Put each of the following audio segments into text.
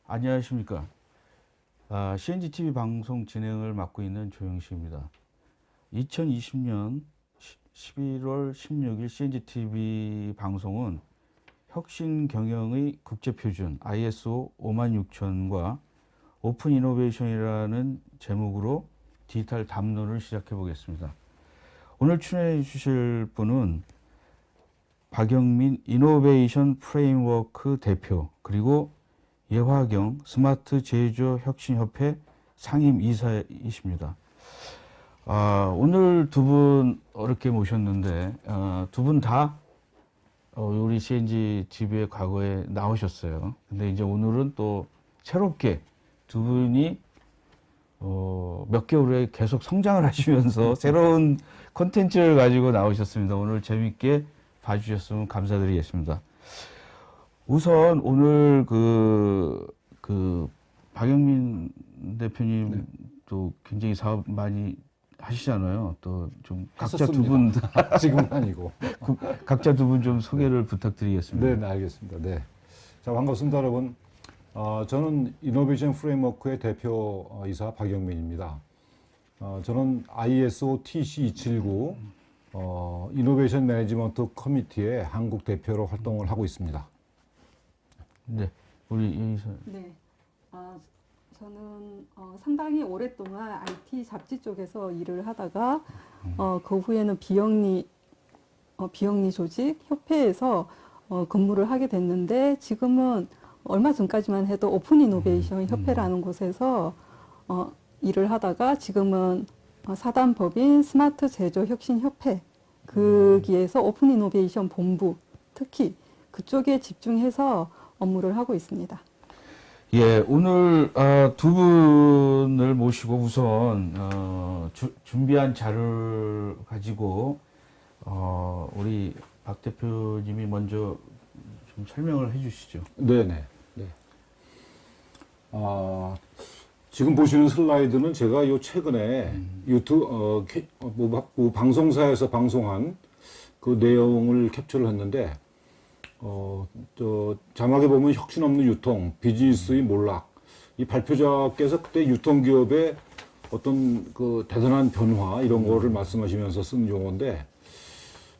안녕하십니까. CNG-TV 방송 진행을 맡고 있는 조영식입니다. 2020년 11월 16일 CNG-TV 방송은 혁신 경영의 국제표준 ISO 56000과 오픈 이노베이션이라는 제목으로 디지털 담론을 시작해 보겠습니다. 오늘 출연해 주실 분은 박영민 이노베이션 프레임워크 대표, 그리고 예화경 스마트 제조 혁신협회 상임이사이십니다. 오늘 두 분 어렵게 모셨는데, 두 분 다 우리 CNG TV에 과거에 나오셨어요. 근데 이제 오늘은 또 새롭게 두 분이 몇 개월 후에 계속 성장을 하시면서 새로운 콘텐츠를 가지고 나오셨습니다. 오늘 재밌게 봐주셨으면 감사드리겠습니다. 우선 오늘 박영민 대표님 또 굉장히 사업 많이 하시잖아요. 또 좀 각자 두 분 지금은 아니고 각자 두 분 좀 소개를 부탁드리겠습니다. 네, 알겠습니다. 네, 자 반갑습니다, 여러분. 저는 이노베이션 프레임워크의 대표이사 박영민입니다. 저는 ISO TC279 이노베이션 매니지먼트 커미티의 한국 대표로 활동을 하고 있습니다. 네, 우리 이사. 네, 저는 상당히 오랫동안 IT 잡지 쪽에서 일을 하다가 그 후에는 비영리 조직 협회에서 근무를 하게 됐는데, 지금은 얼마 전까지만 해도 오픈 이노베이션 협회라는 곳에서 일을 하다가 지금은 사단법인 스마트 제조 혁신 협회, 거기에서 오픈 이노베이션 본부, 특히 그쪽에 집중해서 업무를 하고 있습니다. 예, 오늘 두 분을 모시고 우선 준비한 자료를 가지고 우리 박 대표님이 먼저 좀 설명을 해주시죠. 네네. 네. 지금 보시는 슬라이드는 제가 요 최근에 유튜브 방송사에서 방송한 그 내용을 캡처를 했는데, 자막에 보면 혁신 없는 유통, 비즈니스의 몰락. 이 발표자께서 그때 유통기업의 어떤 그 대단한 변화, 이런 거를 말씀하시면서 쓴 용어인데,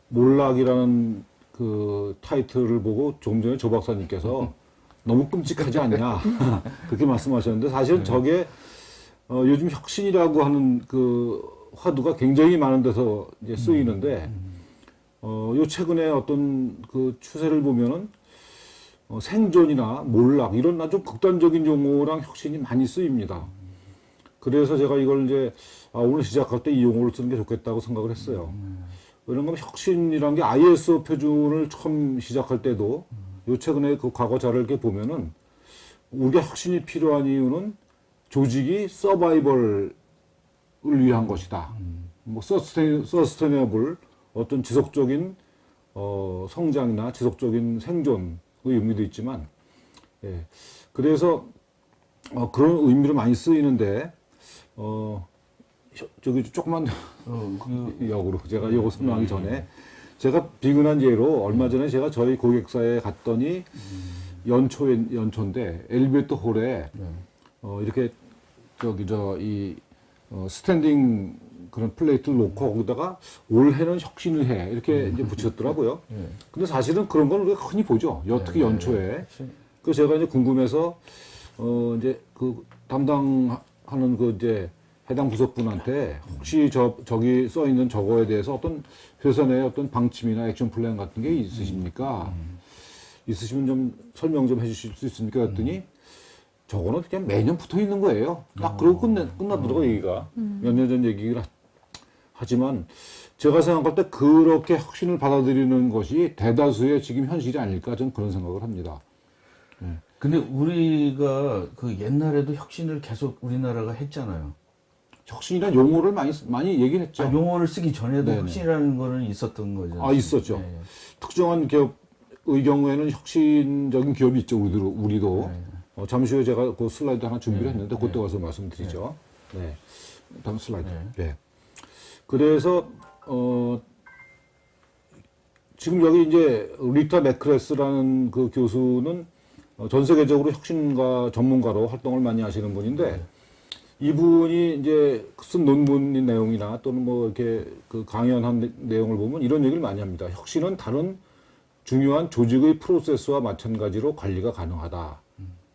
몰락이라는 그 타이틀을 보고 조금 전에 조 박사님께서 너무 끔찍하지 않냐. 그렇게 말씀하셨는데, 사실은 저게, 요즘 혁신이라고 하는 그 화두가 굉장히 많은 데서 이제 쓰이는데, 요 최근에 어떤 그 추세를 보면은 생존이나 몰락 이런 아주 극단적인 용어랑 혁신이 많이 쓰입니다. 그래서 제가 이걸 이제 오늘 시작할 때 이 용어를 쓰는 게 좋겠다고 생각을 했어요. 왜냐면 혁신이란 게 ISO 표준을 처음 시작할 때도 요 최근에 그 과거 자료를 이렇게 보면은 우리가 혁신이 필요한 이유는 조직이 서바이벌을 위한 것이다. 뭐 서스테이너블 어떤 지속적인 성장이나 지속적인 생존의 의미도 있지만, 예. 그래서 그런 의미로 많이 쓰이는데, 저기 조금만 역으로 제가 이거 설명하기 전에 제가 비근한 예로 얼마 전에 제가 저희 고객사에 갔더니 연초인데 엘리베이터 홀에 이렇게 스탠딩 그런 플레이트를 놓고 거기다가 올해는 혁신을 해 이렇게 이제 붙였더라고요. 근데 사실은 그런 걸 우리가 흔히 보죠. 특히 연초에. 그래서 제가 이제 궁금해서 이제 그 담당하는 그 이제 해당 부서분한테 혹시 저기 써 있는 저거에 대해서 어떤 회사 내 어떤 방침이나 액션 플랜 같은 게 있으십니까? 있으시면 좀 설명 좀 해주실 수 있습니까? 그랬더니 저거는 그냥 매년 붙어 있는 거예요. 딱 그러고 끝나더라고요, 얘기가. 몇 년 전 얘기를 하지만 제가 생각할 때 그렇게 혁신을 받아들이는 것이 대다수의 지금 현실이 아닐까, 저는 그런 생각을 합니다. 네. 근데 우리가 그 옛날에도 혁신을 계속 우리나라가 했잖아요. 혁신이라는 용어를 많이 얘기를 했죠. 용어를 쓰기 전에도 네네. 혁신이라는 거는 있었던 거죠. 있었죠. 네. 특정한 기업의 경우에는 혁신적인 기업이 있죠, 우리도. 네. 잠시 후에 제가 그 슬라이드 하나 준비를 했는데, 그때 와서 말씀드리죠. 네. 다음 슬라이드. 네. 그래서, 지금 여기 이제 리타 맥크레스라는 그 교수는, 전 세계적으로 혁신가 전문가로 활동을 많이 하시는 분인데 이분이 이제 쓴 논문 내용이나 또는 뭐 이렇게 그 강연한 내용을 보면 이런 얘기를 많이 합니다. 혁신은 다른 중요한 조직의 프로세스와 마찬가지로 관리가 가능하다.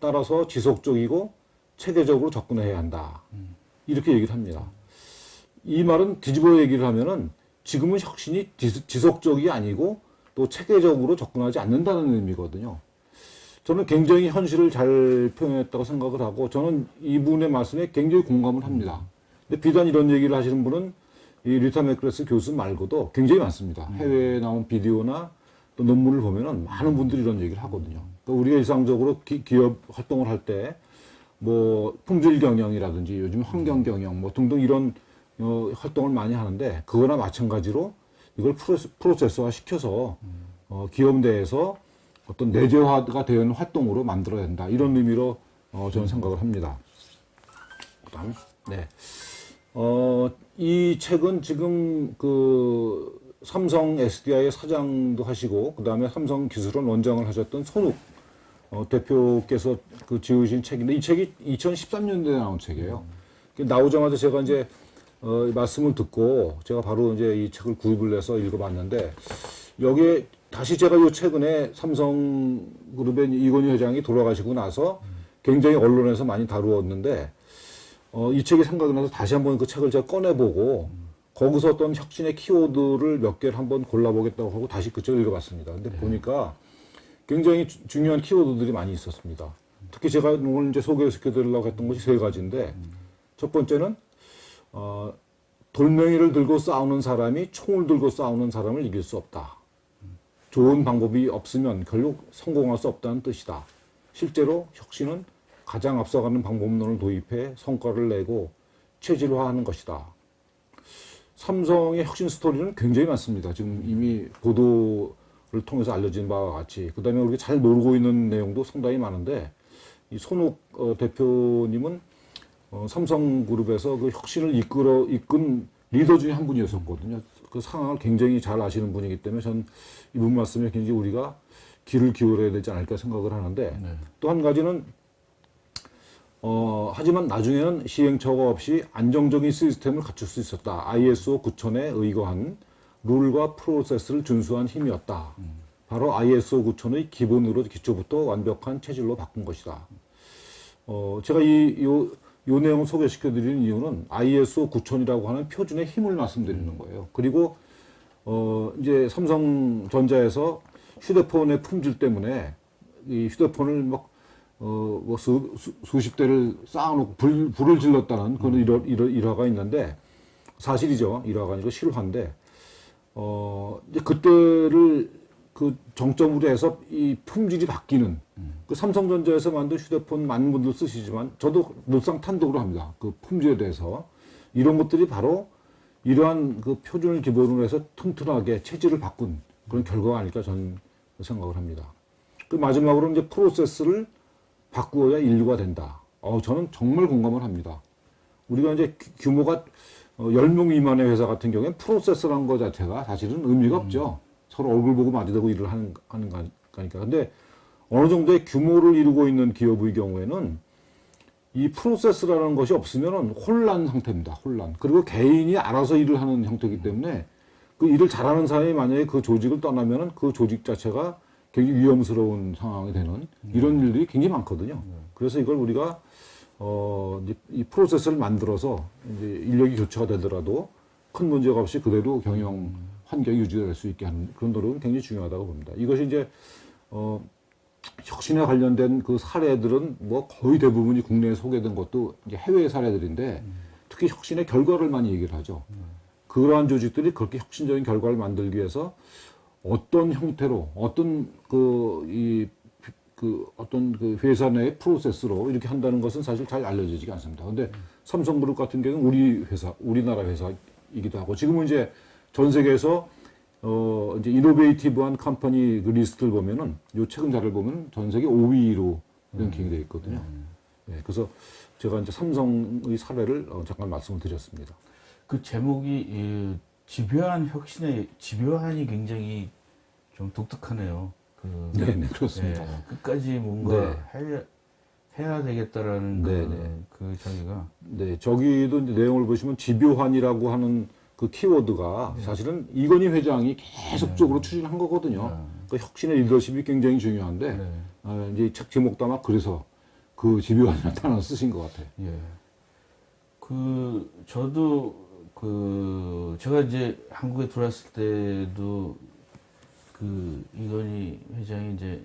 따라서 지속적이고 체계적으로 접근해야 한다. 이렇게 얘기를 합니다. 이 말은 뒤집어 얘기를 하면은 지금은 혁신이 지속적이 아니고 또 체계적으로 접근하지 않는다는 의미거든요. 저는 굉장히 현실을 잘 표현했다고 생각을 하고 저는 이분의 말씀에 굉장히 공감을 합니다. 근데 비단 이런 얘기를 하시는 분은 이 리타 맥그레스 교수 말고도 굉장히 많습니다. 해외에 나온 비디오나 또 논문을 보면은 많은 분들이 이런 얘기를 하거든요. 그러니까 우리가 일상적으로 기업 활동을 할 때 뭐 품질 경영이라든지 요즘 환경 경영 뭐 등등 이런 활동을 많이 하는데 그거나 마찬가지로 이걸 프로세스화 시켜서 기업 내에서 어떤 내재화가 되는 활동으로 만들어야 된다. 이런 의미로 저는 생각을 합니다. 그다음, 네. 이 책은 지금 그 삼성 SDI의 사장도 하시고 그다음에 삼성 기술원 원장을 하셨던 손욱 대표께서 그 지으신 책인데 이 책이 2013년도에 나온 책이에요. 나오자마자 제가 이제 말씀을 듣고 제가 바로 이제 이 책을 구입을 해서 읽어봤는데 여기에 다시 제가 요 최근에 삼성그룹의 이건희 회장이 돌아가시고 나서 굉장히 언론에서 많이 다루었는데 이 책이 생각이 나서 다시 한번 그 책을 제가 꺼내보고 거기서 어떤 혁신의 키워드를 몇 개를 한번 골라보겠다고 하고 다시 그 책을 읽어봤습니다. 근데 보니까 굉장히 중요한 키워드들이 많이 있었습니다. 특히 제가 오늘 이제 소개시켜드리려고 했던 것이 세 가지인데 첫 번째는 돌멩이를 들고 싸우는 사람이 총을 들고 싸우는 사람을 이길 수 없다. 좋은 방법이 없으면 결국 성공할 수 없다는 뜻이다. 실제로 혁신은 가장 앞서가는 방법론을 도입해 성과를 내고 체질화하는 것이다. 삼성의 혁신 스토리는 굉장히 많습니다. 지금 이미 보도를 통해서 알려진 바와 같이. 그 다음에 우리가 잘 모르고 있는 내용도 상당히 많은데 이 손욱 대표님은 삼성그룹에서 그 혁신을 이끈 리더 중에 한 분이었었거든요. 그 상황을 굉장히 잘 아시는 분이기 때문에 전 이분 말씀에 굉장히 우리가 귀를 기울여야 되지 않을까 생각을 하는데 또 한 가지는 하지만 나중에는 시행착오 없이 안정적인 시스템을 갖출 수 있었다. ISO 9000에 의거한 룰과 프로세스를 준수한 힘이었다. 바로 ISO 9000의 기본으로 기초부터 완벽한 체질로 바꾼 것이다. 제가 요 내용을 소개시켜드리는 이유는 ISO 9000이라고 하는 표준의 힘을 말씀드리는 거예요. 그리고, 이제 삼성전자에서 휴대폰의 품질 때문에 이 휴대폰을 막, 수십 대를 쌓아놓고 불을 질렀다는 그런 일화가 있는데 사실이죠. 일화가 아니고 실화인데, 이제 그때를 그 정점으로 해서 이 품질이 바뀌는 그 삼성전자에서 만든 휴대폰 많은 분들 쓰시지만 저도 늘상 탄독으로 합니다. 그 품질에 대해서 이런 것들이 바로 이러한 그 표준을 기본으로 해서 튼튼하게 체질을 바꾼 그런 결과가 아닐까 저는 생각을 합니다. 그 마지막으로 이제 프로세스를 바꾸어야 인류가 된다. 저는 정말 공감을 합니다. 우리가 이제 규모가 10명 미만의 회사 같은 경우엔 프로세스라는 것 자체가 사실은 의미가 없죠. 서로 얼굴 보고 마주대고 일을 하는 거니까. 근데 어느 정도의 규모를 이루고 있는 기업의 경우에는 이 프로세스라는 것이 없으면 혼란 상태입니다. 혼란. 그리고 개인이 알아서 일을 하는 형태이기 때문에 그 일을 잘하는 사람이 만약에 그 조직을 떠나면은 그 조직 자체가 굉장히 위험스러운 상황이 되는 이런 일들이 굉장히 많거든요. 그래서 이걸 우리가 이 프로세스를 만들어서 이제 인력이 교체가 되더라도 큰 문제가 없이 그대로 경영 환경이 유지될 수 있게 하는 그런 노력은 굉장히 중요하다고 봅니다. 이것이 이제 혁신에 관련된 그 사례들은 뭐 거의 대부분이 국내에 소개된 것도 이제 해외 사례들인데 특히 혁신의 결과를 많이 얘기를 하죠. 그러한 조직들이 그렇게 혁신적인 결과를 만들기 위해서 어떤 형태로 어떤 어떤 그 회사 내의 프로세스로 이렇게 한다는 것은 사실 잘 알려지지 않습니다. 근데 삼성그룹 같은 경우는 우리나라 회사이기도 하고 지금은 이제 전 세계에서 이제 이노베이티브한 컴퍼니 그 리스트를 보면은 요 최근 자료를 보면 전 세계 5위로 랭킹이 되어 있거든요. 네, 그래서 제가 이제 삼성의 사례를 잠깐 말씀을 드렸습니다. 그 제목이 집요한 혁신의 집요한이 굉장히 좀 독특하네요. 네, 그렇습니다. 끝까지 뭔가 네. 해야 되겠다라는 네. 그 자기가 네, 저기도 이제 내용을 보시면 집요한이라고 하는 그 키워드가 사실은 이건희 회장이 계속적으로 추진한 거거든요. 그 혁신의 리더십이 굉장히 중요한데 이제 책 제목도 아마 그래서 그 집요한이라는 단어 쓰신 것 같아요. 예. 저도 제가 이제 한국에 들어왔을 때도 이건희 회장이 이제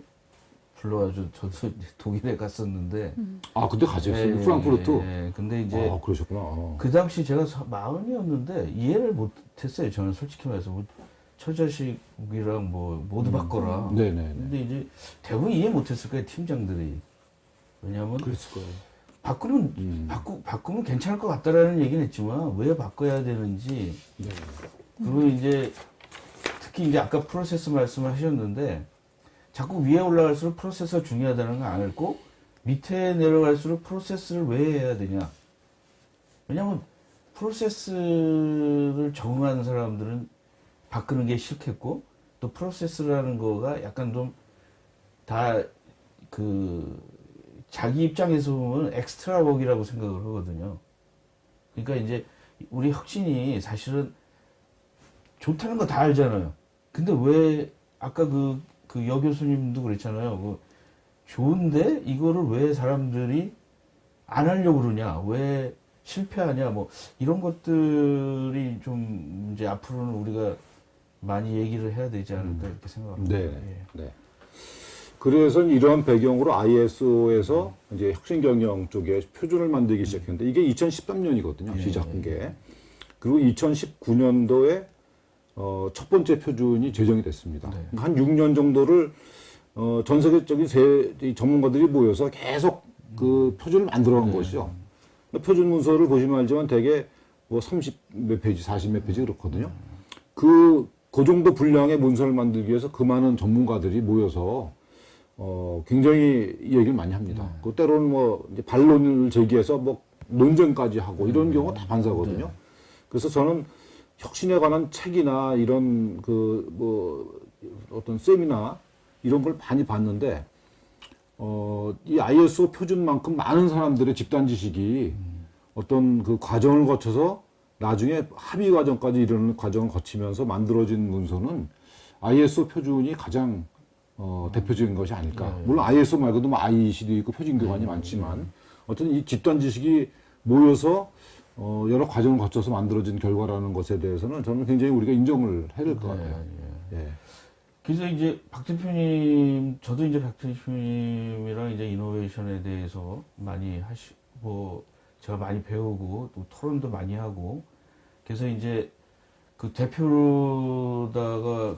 불러가지고 저도 이제 독일에 갔었는데. 아, 그때 가셨어요? 프랑크푸르트? 근데 이제. 아, 그러셨구나. 그 당시 제가 40이었는데 이해를 못했어요. 저는 솔직히 말해서. 뭐 처자식이랑 뭐 모두 바꿔라. 네네네. 근데 이제 대부분 이해 못했을 거예요. 팀장들이. 왜냐하면. 그랬을 거예요. 바꾸면 괜찮을 것 같다라는 얘기는 했지만 왜 바꿔야 되는지. 네. 그리고 이제 특히 이제 아까 프로세스 말씀을 하셨는데 자꾸 위에 올라갈수록 프로세스가 중요하다는 걸 알고 밑에 내려갈수록 프로세스를 왜 해야 되냐. 왜냐하면 프로세스를 적응하는 사람들은 바꾸는 게 싫겠고 또 프로세스라는 거가 약간 좀 다 자기 입장에서 보면 엑스트라 웍이라고 생각을 하거든요. 그러니까 이제 우리 혁신이 사실은 좋다는 거 다 알잖아요. 근데 왜 아까 그 여 교수님도 그랬잖아요. 좋은데 이거를 왜 사람들이 안 하려고 그러냐, 왜 실패하냐, 뭐 이런 것들이 좀 이제 앞으로는 우리가 많이 얘기를 해야 되지 않을까 이렇게 생각합니다. 네. 예. 네. 그래서 이러한 배경으로 ISO에서 이제 혁신 경영 쪽에 표준을 만들기 시작했는데 이게 2013년이거든요. 시작한 게. 그리고 2019년도에 첫 번째 표준이 제정이 됐습니다. 한 6년 정도를 전 세계적인 전문가들이 모여서 계속 그 표준을 만들어간 것이죠. 표준 문서를 보시면 알지만 대개 뭐 30 몇 페이지, 40 몇 페이지 그렇거든요. 그 정도 분량의 문서를 만들기 위해서 그 많은 전문가들이 모여서 굉장히 얘기를 많이 합니다. 그 때로는 뭐 이제 반론을 제기해서 뭐 논쟁까지 하고 이런 경우가 다 반사거든요. 그래서 저는 혁신에 관한 책이나 이런 뭐 어떤 세미나 이런 걸 많이 봤는데 이 ISO 표준만큼 많은 사람들의 집단 지식이 어떤 그 과정을 거쳐서 나중에 합의 과정까지 이르는 과정을 거치면서 만들어진 문서는 ISO 표준이 가장 대표적인 것이 아닐까. 물론 ISO 말고도 뭐 IEC도 있고 표준기관이 많지만 어떤 이 집단 지식이 모여서 여러 과정을 거쳐서 만들어진 결과라는 것에 대해서는 저는 굉장히 우리가 인정을 해야 될 것 같아요. 예. 그래서 이제 박 대표님, 저도 이제 박 대표님이랑 이제 이노베이션에 대해서 많이 하시고, 제가 많이 배우고, 또 토론도 많이 하고, 그래서 이제 그 대표로다가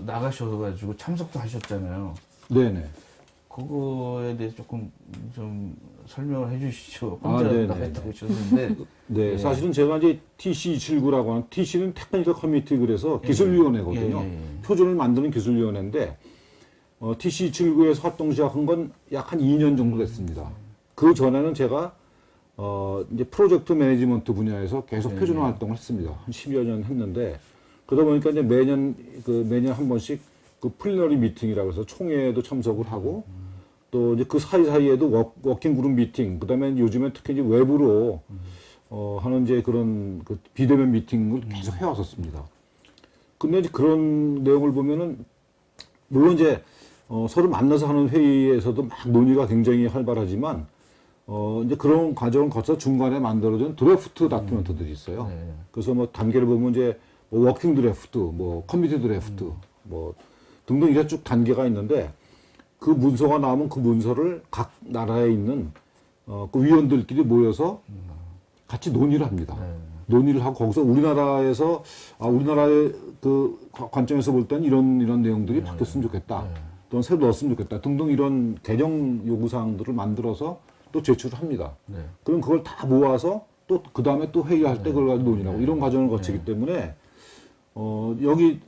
나가셔가지고 참석도 하셨잖아요. 네네. 그거에 대해서 조금 좀 설명을 해 주시죠. 혼자 나갔다 오셨는데. 네, 사실은 제가 이제 TC79라고 하는, TC는 테크니컬 커미티 그래서 기술위원회거든요. 표준을 만드는 기술위원회인데, TC79에서 활동 시작한 건 약 한 2년 정도 됐습니다. 그 전에는 제가, 이제 프로젝트 매니지먼트 분야에서 계속 표준 활동을 했습니다. 한 10여 년 했는데, 그러다 보니까 이제 매년 한 번씩 그 플리너리 미팅이라고 해서 총회에도 참석을 하고, 또 이제 그 사이사이에도 워킹 그룹 미팅, 그 다음에 요즘에 특히 이제 외부로, 하는 이제 그런 그 비대면 미팅을 계속 해왔었습니다. 근데 이제 그런 내용을 보면은, 물론 이제, 서로 만나서 하는 회의에서도 막 논의가 굉장히 활발하지만, 이제 그런 과정을 거쳐 중간에 만들어진 드래프트 다큐멘트들이 있어요. 그래서 뭐 단계를 보면 이제 뭐 워킹 드래프트, 뭐 커미티 드래프트, 뭐 등등 이게 쭉 단계가 있는데 그 문서가 나오면 그 문서를 각 나라에 있는 그 위원들끼리 모여서 같이 논의를 합니다. 논의를 하고 거기서 우리나라에서 우리나라의 그 관점에서 볼 때는 이런 내용들이 바뀌었으면 좋겠다. 또는 새로 넣었으면 좋겠다. 등등 이런 대정 요구사항들을 만들어서 또 제출을 합니다. 그럼 그걸 다 모아서 또 그 다음에 또 회의할 때 그걸 가지고 논의를 하고 이런 과정을 거치기 때문에 여기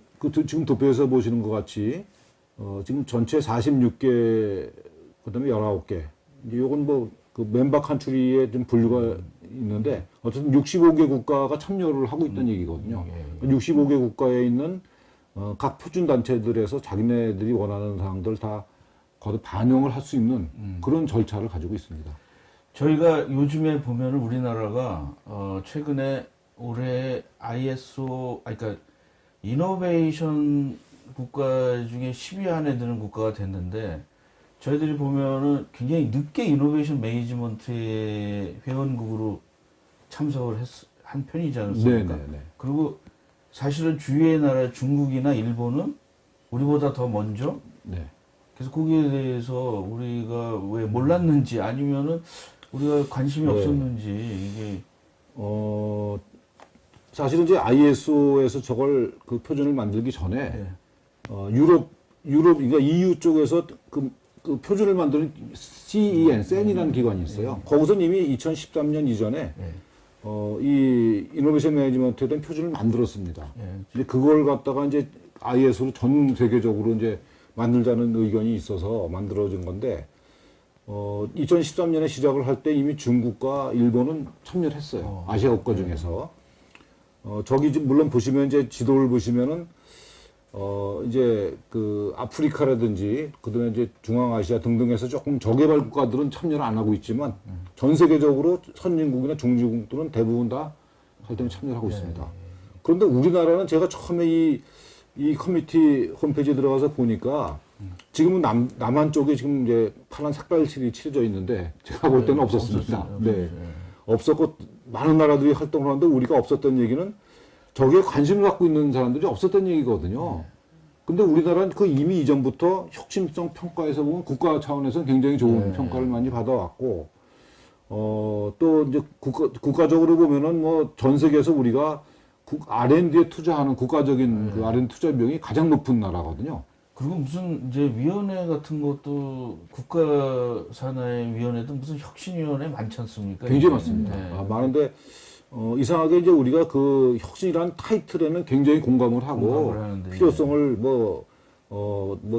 지금 도표에서 보시는 것 같이 지금 전체 46개 그다음에 19개 이제 요건 뭐 그 멤버 컨트리에 좀 분류가 있는데 어쨌든 65개 국가가 참여를 하고 있다는 얘기거든요. 65개 국가에 있는 각 표준 단체들에서 자기네들이 원하는 사항들 다 거기 반영을 할 수 있는 그런 절차를 가지고 있습니다. 저희가 요즘에 보면은 우리나라가 최근에 올해 ISO, 그러니까 이노베이션 국가 중에 10위 안에 드는 국가가 됐는데, 저희들이 보면은 굉장히 늦게 이노베이션 매니지먼트의 회원국으로 참석을 한 편이지 않습니까? 네네네. 그리고 사실은 주위의 나라 중국이나 일본은 우리보다 더 먼저, 네. 그래서 거기에 대해서 우리가 왜 몰랐는지 아니면은 우리가 관심이 네. 없었는지 이게 사실은 이제 ISO에서 저걸 그 표준을 만들기 전에 네. 유럽 그러니까 EU 쪽에서 그 표준을 만드는 CEN이라는 기관이 있어요. 거기서 이미 2013년 이전에 네. 이 이노베이션 매니지먼트에 대한 표준을 만들었습니다. 네. 근데 그걸 갖다가 이제 ISO로 전 세계적으로 이제 만들자는 의견이 있어서 만들어진 건데, 2013년에 시작을 할 때 이미 중국과 일본은 참여를 했어요. 아시아 국가 중에서. 저기 물론 보시면 이제 지도를 보시면은, 이제 그 아프리카라든지 그다음에 이제 중앙아시아 등등에서 조금 저개발 국가들은 참여를 안 하고 있지만 전 세계적으로 선진국이나 중진국들은 대부분 다 활동에 참여를 하고 있습니다. 그런데 우리나라는 제가 처음에 이 커뮤니티 홈페이지에 들어가서 보니까 지금은 남한 쪽에 지금 이제 파란 색깔실이 칠해져 있는데 제가 볼 때는 없었습니다. 없었어요. 네. 없었고 많은 나라들이 활동을 하는데 우리가 없었던 얘기는 저기에 관심을 갖고 있는 사람들이 없었던 얘기거든요. 근데 우리나라는 그 이미 이전부터 혁신성 평가에서 보면 국가 차원에서는 굉장히 좋은 평가를 많이 받아왔고, 또 이제 국가적으로 보면은 뭐 전 세계에서 우리가 R&D에 투자하는 국가적인 그 R&D 투자 비용이 가장 높은 나라거든요. 그리고 무슨 이제 위원회 같은 것도 국가 산하의 위원회도 무슨 혁신위원회 많지 않습니까? 굉장히 이게? 많습니다. 네. 많은데, 이상하게 이제 우리가 그 혁신이라는 타이틀에는 굉장히 공감을 하고, 공감을 하는데, 필요성을 뭐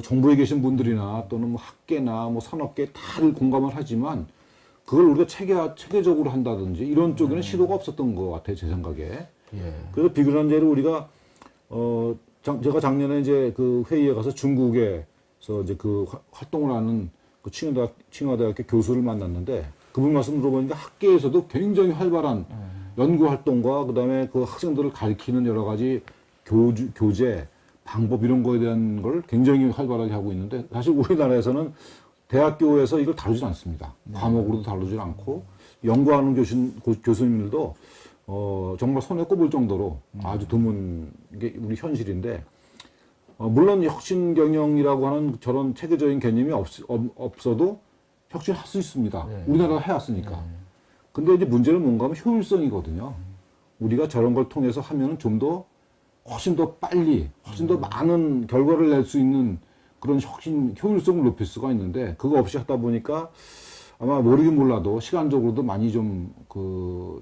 정부에 계신 분들이나 또는 뭐 학계나 뭐 산업계 다들 공감을 하지만, 그걸 우리가 체계적으로 한다든지 이런 쪽에는 시도가 없었던 것 같아요, 제 생각에. 예. 그래서 비근한 예로 우리가, 제가 작년에 이제 그 회의에 가서 중국에서 이제 그 활동을 하는 그 칭화대학교 교수를 만났는데, 그분 말씀 들어보니까 학계에서도 굉장히 활발한 연구 활동과 그다음에 그 학생들을 가르치는 여러 가지 교재, 방법 이런 거에 대한 걸 굉장히 활발하게 하고 있는데, 사실 우리나라에서는 대학교에서 이걸 다루진 않습니다. 과목으로도 다루질 않고, 연구하는 교수님들도 정말 손에 꼽을 정도로 아주 드문 게 우리 현실인데, 물론 혁신 경영이라고 하는 저런 체계적인 개념이 없어도 혁신할 수 있습니다. 네. 우리나라가 해왔으니까. 근데 이제 문제는 뭔가 하면 효율성이거든요. 우리가 저런 걸 통해서 하면은 훨씬 더 빨리, 훨씬 더 많은 결과를 낼 수 있는 그런 효율성을 높일 수가 있는데, 그거 없이 하다 보니까 아마 모르긴 몰라도 시간적으로도 많이 좀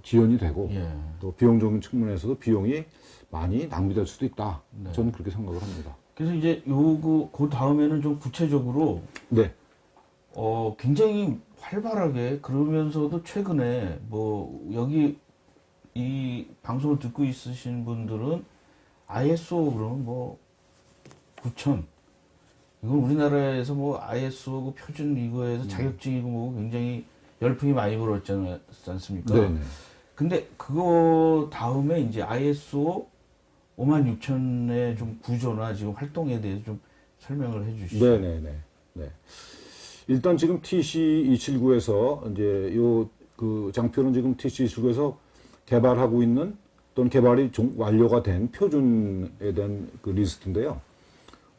지연이 되고, 예. 또 비용적인 측면에서도 비용이 많이 낭비될 수도 있다. 저는 그렇게 생각을 합니다. 그래서 이제 그 다음에는 좀 구체적으로 네. 굉장히 활발하게 그러면서도 최근에 뭐 여기 이 방송을 듣고 있으신 분들은 ISO 그러면 뭐 9000 이건 우리나라에서 뭐 ISO 그 표준 이거에서 자격증이고 뭐 굉장히 열풍이 많이 불었지 않습니까? 네네. 근데 그거 다음에 이제 ISO 56000의 좀 구조나 지금 활동에 대해서 좀 설명을 해 주시죠. 네네네. 네. 일단 지금 TC279에서 이제 그 장표는 지금 TC279에서 개발하고 있는 또는 개발이 완료가 된 표준에 대한 그 리스트인데요.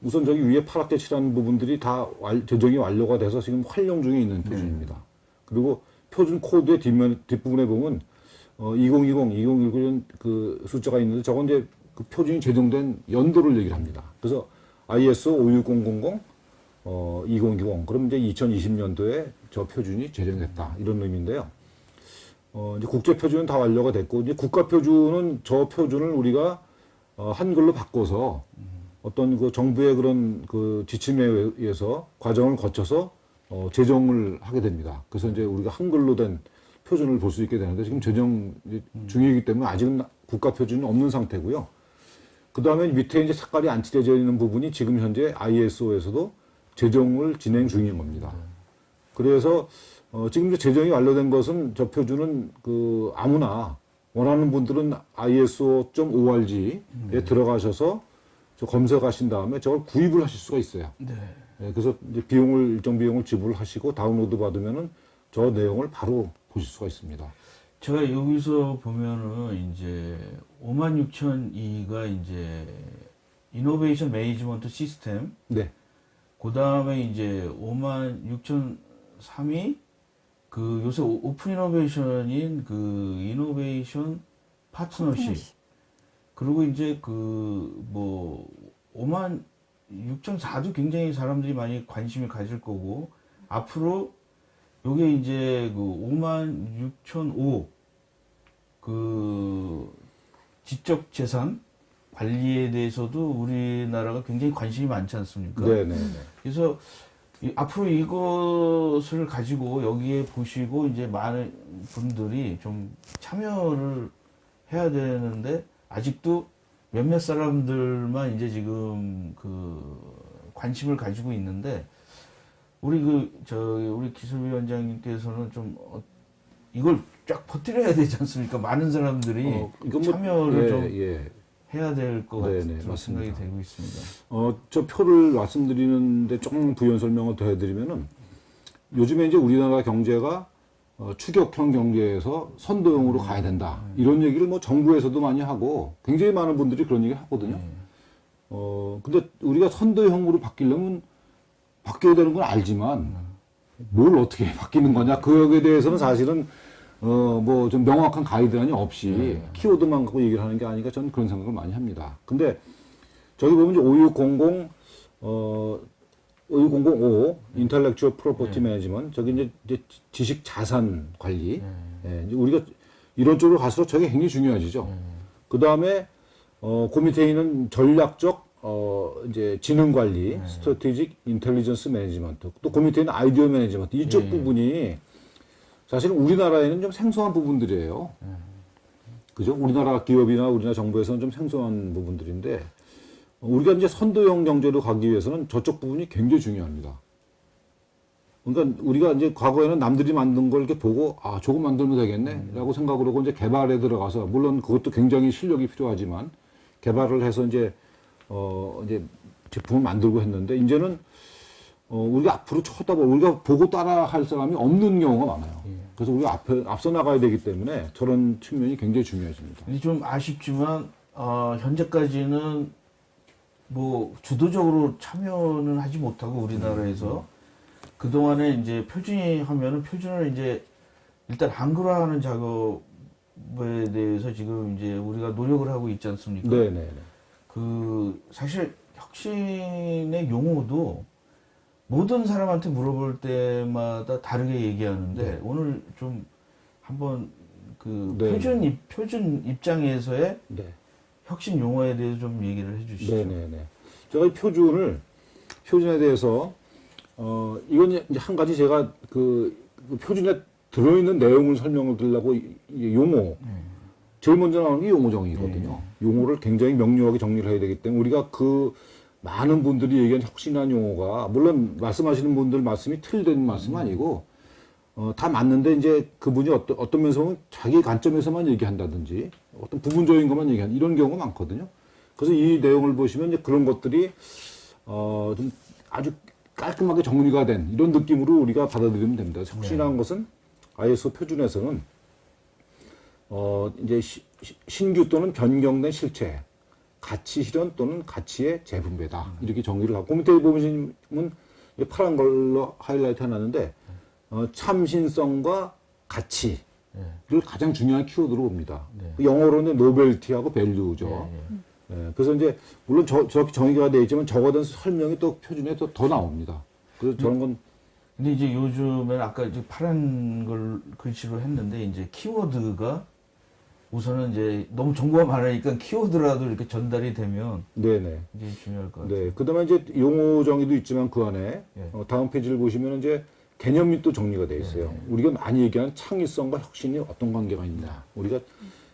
우선 저기 위에 파랗게 칠한 부분들이 다 제정이 완료가 돼서 지금 활용 중에 있는 표준입니다. 그리고 표준 코드의 뒷부분에 보면 2020, 2019년 그 숫자가 있는데 저건 이제 그 표준이 제정된 연도를 얘기를 합니다. 그래서 ISO 56000 2020 그럼 이제 2020년도에 저 표준이 제정됐다 이런 의미인데요. 이제 국제 표준은 다 완료가 됐고 이제 국가 표준은 저 표준을 우리가 한글로 바꿔서 어떤 그 정부의 그런 그 지침에 의해서 과정을 거쳐서 제정을 하게 됩니다. 그래서 이제 우리가 한글로 된 표준을 볼 수 있게 되는데 지금 제정 중이기 때문에 아직은 국가 표준이 없는 상태고요. 그 다음에 밑에 이제 색깔이 안 칠해져 있는 부분이 지금 현재 ISO에서도 제정을 진행 중인 겁니다. 그래서 지금 이제 제정이 완료된 것은 저 표준은 그 아무나 원하는 분들은 ISO.org에 들어가셔서 저 검색하신 다음에 저걸 구입을 하실 수가 있어요. 네. 네, 그래서 이제 일정 비용을 지불하시고 다운로드 받으면은 저 내용을 바로 보실 수가 있습니다. 제가 여기서 보면은 이제 56,002가 이제 이노베이션 매니지먼트 시스템, 네. 그 다음에 이제 56,003이 그 요새 오픈 이노베이션인 그 이노베이션 파트너십. 그리고 이제 그 뭐 56,004도 굉장히 사람들이 많이 관심을 가질 거고, 앞으로 요게 이제 그 56,005 그 지적 재산 관리에 대해서도 우리나라가 굉장히 관심이 많지 않습니까? 네네. 그래서 앞으로 이것을 가지고 여기에 보시고 이제 많은 분들이 좀 참여를 해야 되는데 아직도 몇몇 사람들만 이제 지금 그 관심을 가지고 있는데 우리 우리 기술위원장님께서는 좀 이걸 쫙 퍼뜨려야 되지 않습니까? 많은 사람들이 이건 뭐, 참여를 좀 예. 해야 될 것 네네, 같은 맞습니다. 생각이 되고 있습니다. 저 표를 말씀드리는데 조금 부연 설명을 더 해드리면은 요즘에 이제 우리나라 경제가 추격형 경제에서 선도형으로 가야 된다. 이런 얘기를 뭐 정부에서도 많이 하고 굉장히 많은 분들이 그런 얘기 하거든요. 근데 우리가 선도형으로 바뀌려면 바뀌어야 되는 건 알지만 뭘 어떻게 바뀌는 거냐. 그에 대해서는 사실은 뭐 좀 명확한 가이드라인이 없이 키워드만 갖고 얘기를 하는 게 아니니까 저는 그런 생각을 많이 합니다. 근데 저기 보면 이제 5605 인텔렉추얼 프로퍼티 매니지먼트 저기 이제 지식 자산 관리. 예, 이제 우리가 이런 쪽으로 갈수록 저게 굉장히 중요해지죠. 그 다음에 그 밑에 있는 전략적 이제 지능 관리, 스트래티직 인텔리전스 매니지먼트, 또 그 밑에 있는 아이디어 매니지먼트 이쪽 부분이 사실은 우리나라에는 좀 생소한 부분들이에요. 그죠? 우리나라 기업이나 우리나라 정부에서는 좀 생소한 부분들인데 우리가 이제 선도형 경제로 가기 위해서는 저쪽 부분이 굉장히 중요합니다. 그러니까 우리가 이제 과거에는 남들이 만든 걸 이렇게 보고 저거 만들면 되겠네라고 생각을 하고 이제 개발에 들어가서 물론 그것도 굉장히 실력이 필요하지만 개발을 해서 이제 제품을 만들고 했는데 이제는 우리가 앞으로 우리가 보고 따라 할 사람이 없는 경우가 많아요. 그래서 우리가 앞서 나가야 되기 때문에 저런 측면이 굉장히 중요해집니다. 근데 좀 아쉽지만 현재까지는 뭐 주도적으로 참여는 하지 못하고 우리나라에서 그동안에 이제 표준이 하면은 표준을 이제 일단 한글화하는 작업에 대해서 지금 이제 우리가 노력을 하고 있지 않습니까? 네네. 그 사실 혁신의 용어도 모든 사람한테 물어볼 때마다 다르게 얘기하는데 오늘 좀 한번 그 표준 입장에서의 혁신 용어에 대해서 좀 얘기를 해주시죠. 네네네. 제가 이 표준에 대해서 이건 이제 한 가지 제가 그 표준에 들어있는 내용을 설명을 드리려고 용어 제일 먼저 나오는 게 용어 정의거든요. 용어를 굉장히 명료하게 정리를 해야 되기 때문에 우리가 그 많은 분들이 얘기한 혁신한 용어가 물론 말씀하시는 분들 말씀이 틀린 말씀은 아니고 다 맞는데 이제 그분이 어떤 면에서 보면 자기 관점에서만 얘기한다든지 어떤 부분적인 것만 얘기하는 이런 경우가 많거든요. 그래서 이 내용을 보시면 이제 그런 것들이 좀 아주 깔끔하게 정리가 된 이런 느낌으로 우리가 받아들이면 됩니다. 혁신한 것은 ISO 표준에서는 이제 신규 또는 변경된 실체, 가치 실현 또는 가치의 재분배다. 이렇게 정리를 하고, 그 밑에 보시면 파란 걸로 하이라이트 해놨는데, 참신성과 가치를 가장 중요한 키워드로 봅니다. 영어로는 노벨티하고 밸류죠. 그래서 이제, 물론 저렇게 정의가 되어 있지만 적어둔 설명이 또 표준에 더 나옵니다. 그래서 저런 건. 근데 이제 요즘엔 아까 이제 파란 걸 글씨로 했는데, 이제 키워드가 우선은 이제 너무 정보가 많으니까 키워드라도 이렇게 전달이 되면 네네. 이제 중요할 것 같아요. 네. 그 다음에 이제 용어 정의도 있지만 그 안에 다음 페이지를 보시면 이제 개념이 또 정리가 되어 있어요. 우리가 많이 얘기하는 창의성과 혁신이 어떤 관계가 있냐. 우리가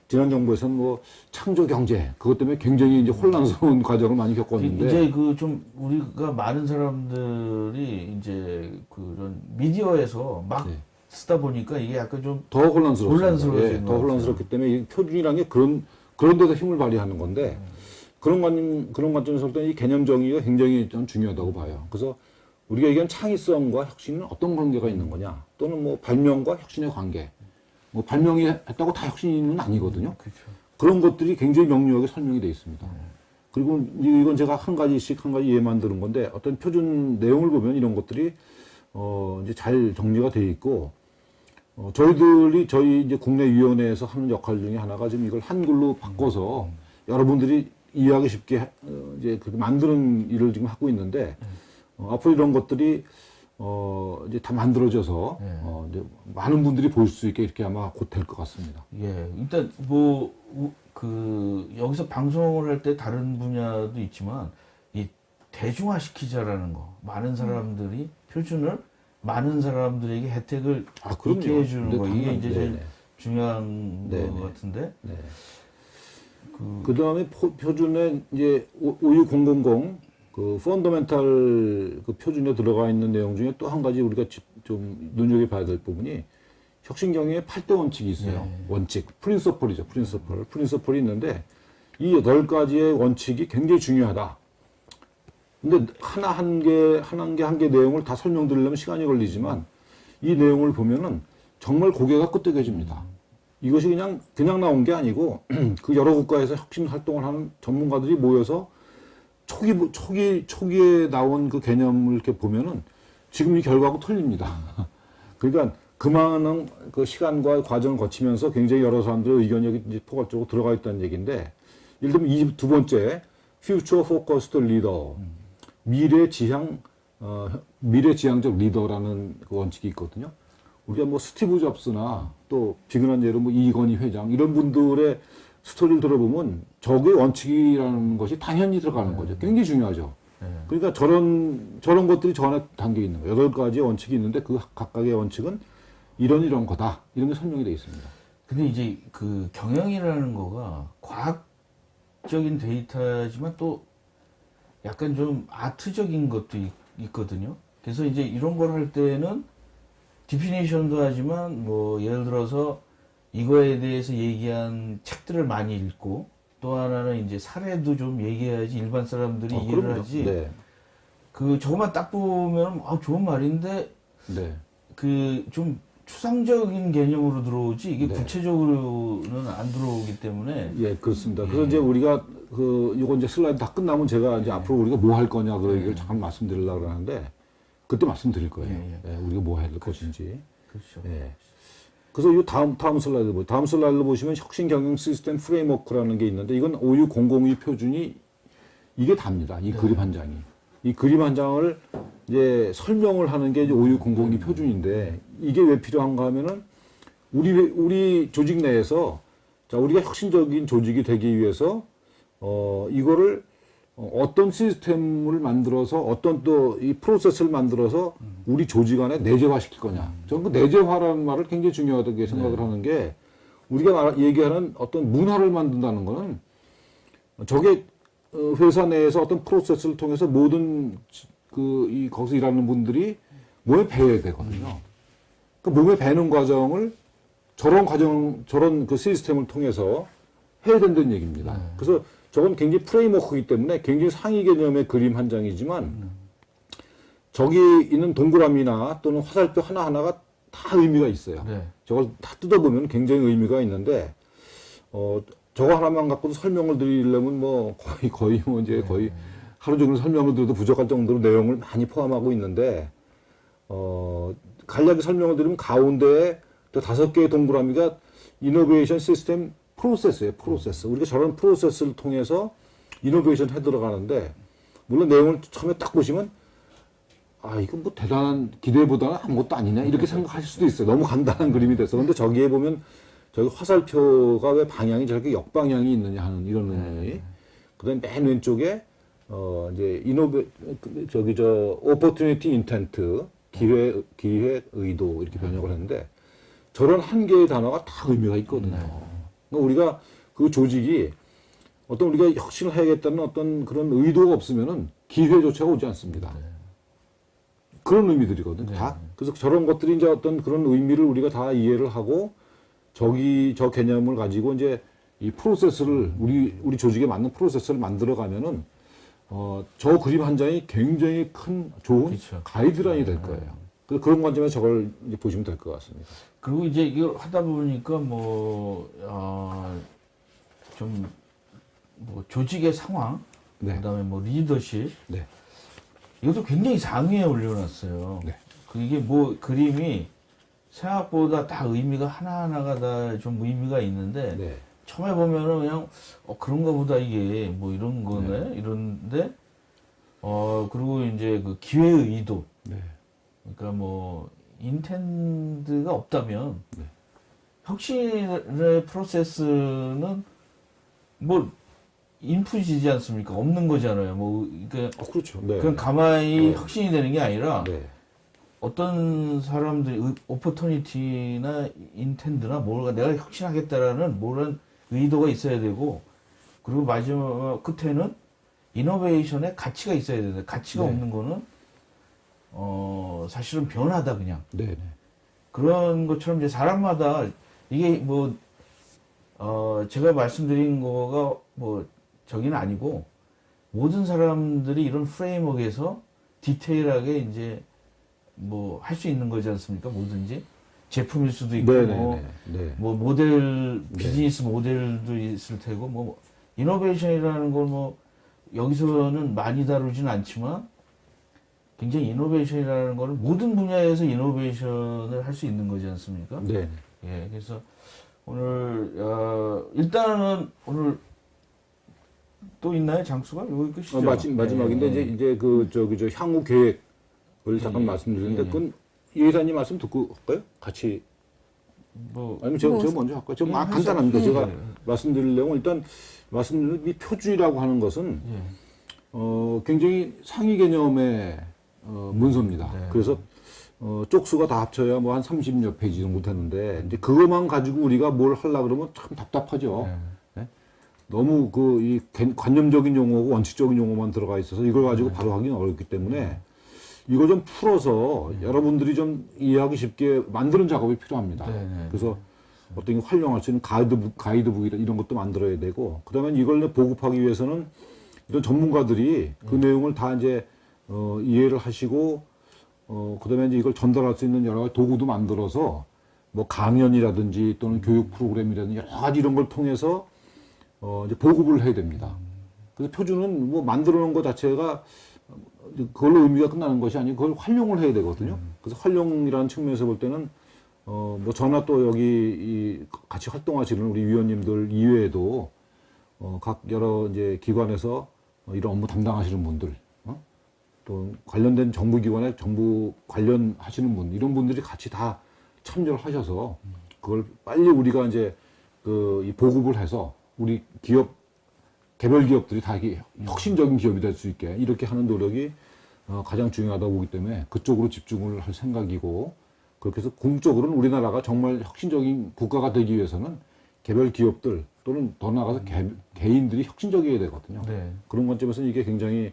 지난 정부에서는 뭐 창조 경제 그것 때문에 굉장히 이제 혼란스러운 과정을 많이 겪었는데 이제 그 좀 우리가 많은 사람들이 이제 그런 미디어에서 막 네. 쓰다 보니까 이게 약간 좀 더 혼란스럽습니다. 혼란스러워진 예, 것 더 같아요. 혼란스럽기 때문에 이 표준이라는 게 그런 데서 힘을 발휘하는 건데 그런 관점에서 볼 때는 이 개념 정의가 굉장히 좀 중요하다고 봐요. 그래서 우리가 얘기한 창의성과 혁신은 어떤 관계가 있는 거냐 또는 뭐 발명과 혁신의 관계 뭐 발명이 했다고 다 혁신은 아니거든요. 그렇죠. 그런 것들이 굉장히 명료하게 설명이 되어 있습니다. 그리고 이건 제가 한 가지 예만 들은 건데 어떤 표준 내용을 보면 이런 것들이 이제 잘 정리가 되어 있고 저희 이제 국내위원회에서 하는 역할 중에 하나가 지금 이걸 한글로 바꿔서 여러분들이 이해하기 쉽게 이제 그렇게 만드는 일을 지금 하고 있는데 앞으로 이런 것들이 이제 다 만들어져서 이제 많은 분들이 볼 수 있게 이렇게 아마 곧 될 것 같습니다. 예, 일단 그 여기서 방송을 할 때 다른 분야도 있지만 이 대중화시키자라는 거, 많은 사람들이 표준을 많은 사람들에게 혜택을 그럼요. 있게 해주는 네, 거, 이게 이제 제일 네네. 중요한 네네. 것 같은데. 네. 그 다음에 표준에 이제 56000 그 펀더멘탈 그 표준에 들어가 있는 내용 중에 또 한 가지 우리가 좀 눈여겨봐야 될 부분이 혁신 경영의 8대 원칙이 있어요. 네. 원칙, 프린서플이죠. 프린서플이 있는데 이 8가지의 원칙이 굉장히 중요하다. 근데 한 개 내용을 다 설명드리려면 시간이 걸리지만 이 내용을 보면은 정말 고개가 끄덕여집니다. 이것이 그냥 나온 게 아니고 그 여러 국가에서 혁신 활동을 하는 전문가들이 모여서 초기에 나온 그 개념을 이렇게 보면은 지금 이 결과하고 틀립니다. 그러니까 그 많은 그 시간과 과정을 거치면서 굉장히 여러 사람들의 의견이 이제 포괄적으로 들어가 있다는 얘기인데, 예를 들면 이 두 번째, Future Focused Leader, 미래지향적 리더라는 그 원칙이 있거든요. 우리가 뭐 스티브 잡스나 또 비근한 예로 뭐 이건희 회장 이런 분들의 스토리를 들어보면 저게 원칙이라는 것이 당연히 들어가는 거죠. 굉장히 중요하죠. 그러니까 저런 것들이 저 안에 담겨 있는 거예요. 8가지의 원칙이 있는데 그 각각의 원칙은 이런 거다. 이런 게 설명이 되어 있습니다. 근데 이제 그 경영이라는 거가 과학적인 데이터지만 또 약간 좀 아트적인 것도 있거든요. 그래서 이제 이런 걸 할 때는 디피니션도 하지만 뭐 예를 들어서 이거에 대해서 얘기한 책들을 많이 읽고 또 하나는 이제 사례도 좀 얘기해야지 일반 사람들이 이해를 그럼요. 하지. 네. 그 저것만 딱 보면 좋은 말인데 네. 그 좀 추상적인 개념으로 들어오지 이게 네. 구체적으로는 안 들어오기 때문에. 예, 그렇습니다. 그래서 이제 우리가 이거 이제 슬라이드 다 끝나면 제가 이제 앞으로 우리가 뭐 할 거냐 그 얘기를 잠깐 말씀드리려고 그러는데 그때 말씀드릴 거예요. 예, 우리가 뭐 해야 될 것인지. 그렇죠. 예. 그래서 이 다음 슬라이드 보시면 혁신 경영 시스템 프레임워크라는 게 있는데 이건 56002 표준이 이게 답니다. 이 그림 한 장이. 이 그림 한 장을 이제 설명을 하는 게 이제 56002 표준인데 이게 왜 필요한가 하면은 우리 조직 내에서 우리가 혁신적인 조직이 되기 위해서 이거를 어떤 시스템을 만들어서 어떤 또 이 프로세스를 만들어서 우리 조직 안에 내재화 시킬 거냐. 저는 그 내재화라는 말을 굉장히 중요하다고 생각을 하는 게 우리가 얘기하는 어떤 문화를 만든다는 거는 저게 회사 내에서 어떤 프로세스를 통해서 모든 거기서 일하는 분들이 몸에 배워야 되거든요. 그 몸에 배는 과정을 저런 그 시스템을 통해서 해야 된다는 얘기입니다. 그래서 저건 굉장히 프레임워크이기 때문에 굉장히 상위 개념의 그림 한 장이지만 저기 있는 동그라미나 또는 화살표 하나하나가 다 의미가 있어요. 네. 저걸 다 뜯어보면 굉장히 의미가 있는데 저거 하나만 갖고도 설명을 드리려면 뭐 거의 하루 종일 설명을 드려도 부족할 정도로 내용을 많이 포함하고 있는데 간략히 설명을 드리면 가운데에 또 5개의 동그라미가 이노베이션 시스템 프로세스예요. 프로세스. 우리가 저런 프로세스를 통해서 이노베이션 해 들어가는데 물론 내용을 처음에 딱 보시면 이거 뭐 대단한 기대보다는 아무것도 아니냐 이렇게 생각하실 수도 있어요. 너무 간단한 그림이 돼서. 근데 저기에 보면 저기 화살표가 왜 방향이 저렇게 역방향이 있느냐 하는 이런 의미. 그다음에 맨 왼쪽에 이제 opportunity intent 기회 의도 이렇게 번역을 했는데 저런 한 개의 단어가 다 의미가 있거든요. 그러니까 우리가 그 조직이 어떤 우리가 혁신을 해야겠다는 어떤 그런 의도가 없으면은 기회조차가 오지 않습니다. 그런 의미들이거든요. 다. 그래서 저런 것들이 이제 어떤 그런 의미를 우리가 다 이해를 하고 저 개념을 가지고 이제 이 프로세스를 우리 조직에 맞는 프로세스를 만들어 가면은 저 그림 한 장이 굉장히 큰 좋은 그렇죠. 가이드라인이 될 거예요. 그래서 그런 관점에서 저걸 이제 보시면 될 것 같습니다. 그리고 이제 이거 하다 보니까 좀 조직의 상황, 네. 그다음에 뭐 리더십, 네. 이것도 굉장히 상위에 올려놨어요. 네. 이게 그림이 생각보다 다 의미가 하나하나가 다 좀 의미가 있는데 네. 처음에 보면은 그냥 그런가 보다 이게 뭐 이런 거네 이런데 그리고 이제 그 기회의 의도, 네. 그러니까 뭐 인텐드가 없다면 네. 혁신의 프로세스는 뭐 인풋이지 않습니까? 없는 거잖아요. 그러니까 그렇죠. 네. 그냥 가만히 혁신이 되는 게 아니라 네. 어떤 사람들이 오퍼터니티나 인텐드나 뭔가 내가 혁신하겠다라는 뭐런 의도가 있어야 되고, 그리고 마지막 끝에는 이노베이션의 가치가 있어야 되는데 가치가 네. 없는 거는 사실은 변하다 그냥. 네. 네. 그런 것처럼 이제 사람마다 이게 제가 말씀드린 거가 저기는 아니고 모든 사람들이 이런 프레임워크에서 디테일하게 이제 할 수 있는 거지 않습니까? 뭐든지 제품일 수도 있고 네. 네. 네. 모델 비즈니스 모델도 있을 테고 이노베이션이라는 걸 여기서는 많이 다루지는 않지만 굉장히 이노베이션이라는 거는 모든 분야에서 이노베이션을 할 수 있는 거지 않습니까? 네. 예, 그래서 오늘 일단은 오늘 또 있나요, 장수가? 여기 끝이죠. 마지막인데 이제 저 향후 계획을 잠깐 말씀드리는데 그건 이 회사님 말씀 듣고 할까요? 같이 아니면 제가 먼저 할까요? 저 간단합니다. 제가 말씀드릴 내용은 일단 말씀드린 이 표준이라고 하는 것은 굉장히 상위 개념의 문서입니다. 네. 그래서 쪽수가 다 합쳐야 한 30여 페이지 정도 되는데 이제 그것만 가지고 우리가 뭘 하려 그러면 참 답답하죠. 네? 너무 이 관념적인 용어고 원칙적인 용어만 들어가 있어서 이걸 가지고 바로 하기는 어렵기 때문에 이걸 좀 풀어서 여러분들이 좀 이해하기 쉽게 만드는 작업이 필요합니다. 그래서 어떤 활용할 수 있는 가이드북 이런 것도 만들어야 되고, 그다음에 이걸 보급하기 위해서는 이런 전문가들이 그 내용을 다 이제 이해를 하시고, 그다음에 이제 이걸 전달할 수 있는 여러 가지 도구도 만들어서 강연이라든지 또는 교육 프로그램이라든지 여러 가지 이런 걸 통해서 이제 보급을 해야 됩니다. 그래서 표준은 만들어 놓은 것 자체가 그걸로 의미가 끝나는 것이 아니고 그걸 활용을 해야 되거든요. 그래서 활용이라는 측면에서 볼 때는 저나 또 여기 같이 활동하시는 우리 위원님들 이외에도 각 여러 이제 기관에서 이런 업무 담당하시는 분들, 또 관련된 정부기관에 정부 관련하시는 분, 이런 분들이 같이 다 참여를 하셔서 그걸 빨리 우리가 이제 이 보급을 해서 우리 개별 기업들이 다 이게 혁신적인 기업이 될 수 있게 이렇게 하는 노력이 가장 중요하다고 보기 때문에 그쪽으로 집중을 할 생각이고, 그렇게 해서 공적으로는 우리나라가 정말 혁신적인 국가가 되기 위해서는 개별 기업들 또는 더 나아가서 개인들이 혁신적이어야 되거든요. 네. 그런 관점에서는 이게 굉장히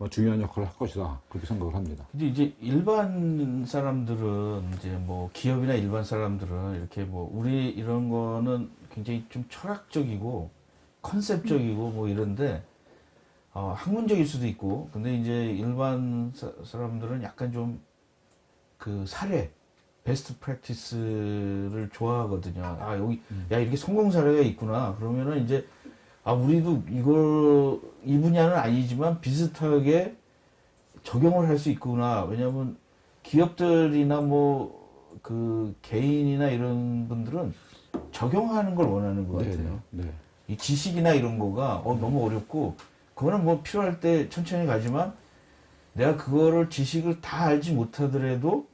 중요한 역할을 할 것이다, 그렇게 생각을 합니다. 근데 이제 일반 사람들은 이제 기업이나 일반 사람들은 이렇게 우리 이런 거는 굉장히 좀 철학적이고 컨셉적이고 이런데 학문적일 수도 있고, 근데 이제 일반 사람들은 약간 좀 사례 베스트 프랙티스를 좋아하거든요. 여기 이렇게 성공 사례가 있구나. 그러면은 이제 우리도 이 분야는 아니지만 비슷하게 적용을 할 수 있구나. 왜냐하면 기업들이나 개인이나 이런 분들은 적용하는 걸 원하는 것 같아요. 네. 이 지식이나 이런 거가 너무 어렵고, 그거는 필요할 때 천천히 가지만 내가 그거를 지식을 다 알지 못하더라도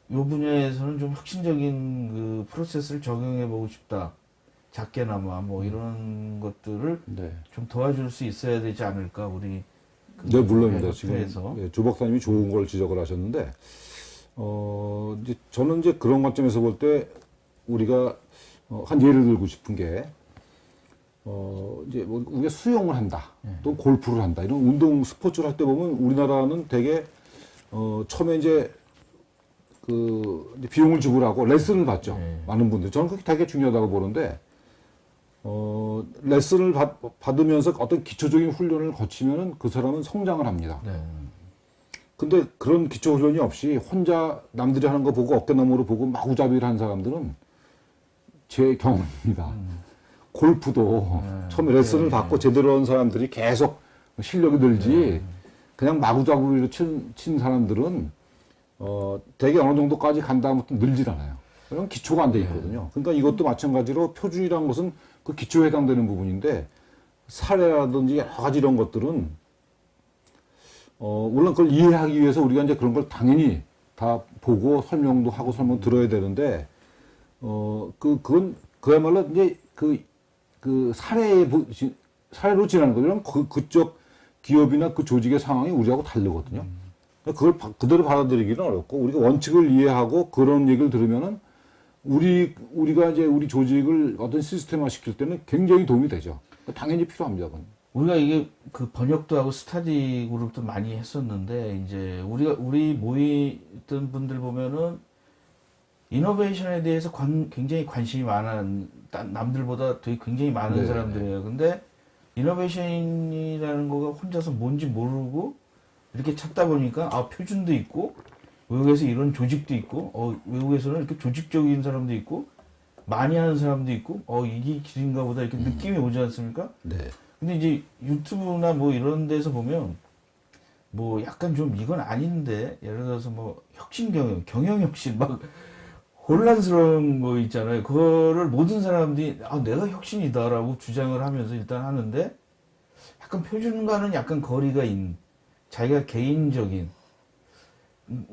이 분야에서는 좀 혁신적인 그 프로세스를 적용해 보고 싶다. 작게나마 이런 것들을 좀 도와줄 수 있어야 되지 않을까, 우리 네, 물론입니다. 협회에서. 지금 조 박사님이 좋은 걸 지적을 하셨는데, 이제 저는 이제 그런 관점에서 볼 때 우리가 한 예를 들고 싶은 게, 이제 뭐 우리가 수영을 한다, 또 골프를 한다, 이런 운동 스포츠를 할 때 보면 우리나라는 되게, 처음에 이제 이제 비용을 지불하고 레슨을 받죠. 많은 분들이. 저는 그게 되게 중요하다고 보는데, 레슨을 받으면서 어떤 기초적인 훈련을 거치면은 그 사람은 성장을 합니다. 네. 근데 그런 기초 훈련이 없이 혼자 남들이 하는 거 보고 어깨너머로 보고 마구잡이를 하는 사람들은 제 경험입니다. 골프도 처음에 레슨을 받고 제대로 한 사람들이 계속 실력이 늘지 그냥 마구잡이로 친 사람들은 되게 어느 정도까지 간 다음부터 늘질 않아요. 그런 기초가 안 돼 있거든요. 그러니까 이것도 마찬가지로 표준이라는 것은 그 기초에 해당되는 부분인데 사례라든지 여러 가지 이런 것들은 물론 그걸 이해하기 위해서 우리가 이제 그런 걸 당연히 다 보고 설명도 하고 설명 들어야 되는데 그건 그야말로 이제 사례로 지나는 거죠. 그쪽 기업이나 그 조직의 상황이 우리하고 다르거든요. 그걸 그대로 받아들이기는 어렵고 우리가 원칙을 이해하고 그런 얘기를 들으면은 우리가 이제 우리 조직을 어떤 시스템화 시킬 때는 굉장히 도움이 되죠. 당연히 필요합니다. 그건. 우리가 이게 그 번역도 하고 스터디 그룹도 많이 했었는데 이제 우리 모이던 분들 보면은 이노베이션에 대해서 굉장히 관심이 많은 남들보다 되게 굉장히 많은 네. 사람들이에요. 근데 이노베이션이라는 거가 혼자서 뭔지 모르고 이렇게 찾다 보니까 표준도 있고 외국에서 이런 조직도 있고 외국에서는 이렇게 조직적인 사람도 있고 많이 하는 사람도 있고 이게 길인가 보다 이렇게 느낌이 오지 않습니까? 네. 근데 이제 유튜브나 뭐 이런 데서 보면 뭐 약간 좀 이건 아닌데 예를 들어서 뭐 혁신 경영 혁신 막 혼란스러운 거 있잖아요. 그거를 모든 사람들이 내가 혁신이다라고 주장을 하면서 일단 하는데 약간 표준과는 약간 거리가 있는 자기가 개인적인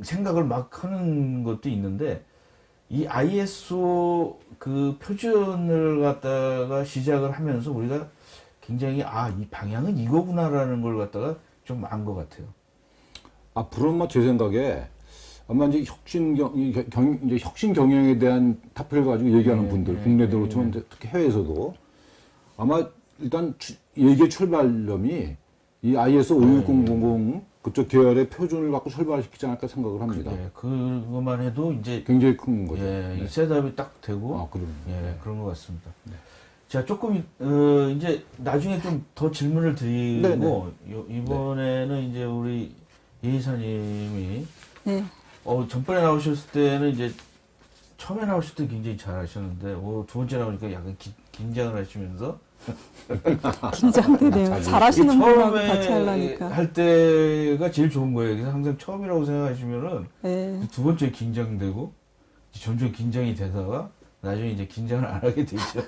생각을 막 하는 것도 있는데 이 ISO 그 표준을 갖다가 시작을 하면서 우리가 굉장히 이 방향은 이거구나라는 걸 갖다가 좀 안 것 같아요. 앞으로는 제 생각에 아마 이제 이제 혁신 경영에 대한 타표를 가지고 얘기하는 분들, 국내도 그렇지만 특히 해외에서도 아마 일단 얘기의 출발점이 이 ISO 56000 그쪽 계열의 표준을 갖고 출발시키지 않을까 생각을 합니다. 그것만 해도 이제 굉장히 큰 거죠. 이 셋업이 딱 되고 그럼. 그런 것 같습니다. 자, 조금 이제 나중에 좀 더 질문을 드리고 이번에는 이제 우리 예 이사님이 전번에 나오셨을 때는 이제 처음에 나오실 때 굉장히 잘하셨는데 두 번째 나오니까 약간 긴장을 하시면서 긴장되네요. 잘하시는 분하고 같이 처음에 하려니까. 할 때가 제일 좋은 거예요. 그래서 항상 처음이라고 생각하시면은 두 번째 긴장되고 점점 긴장이 되다가 나중에 이제 긴장을 안 하게 되죠.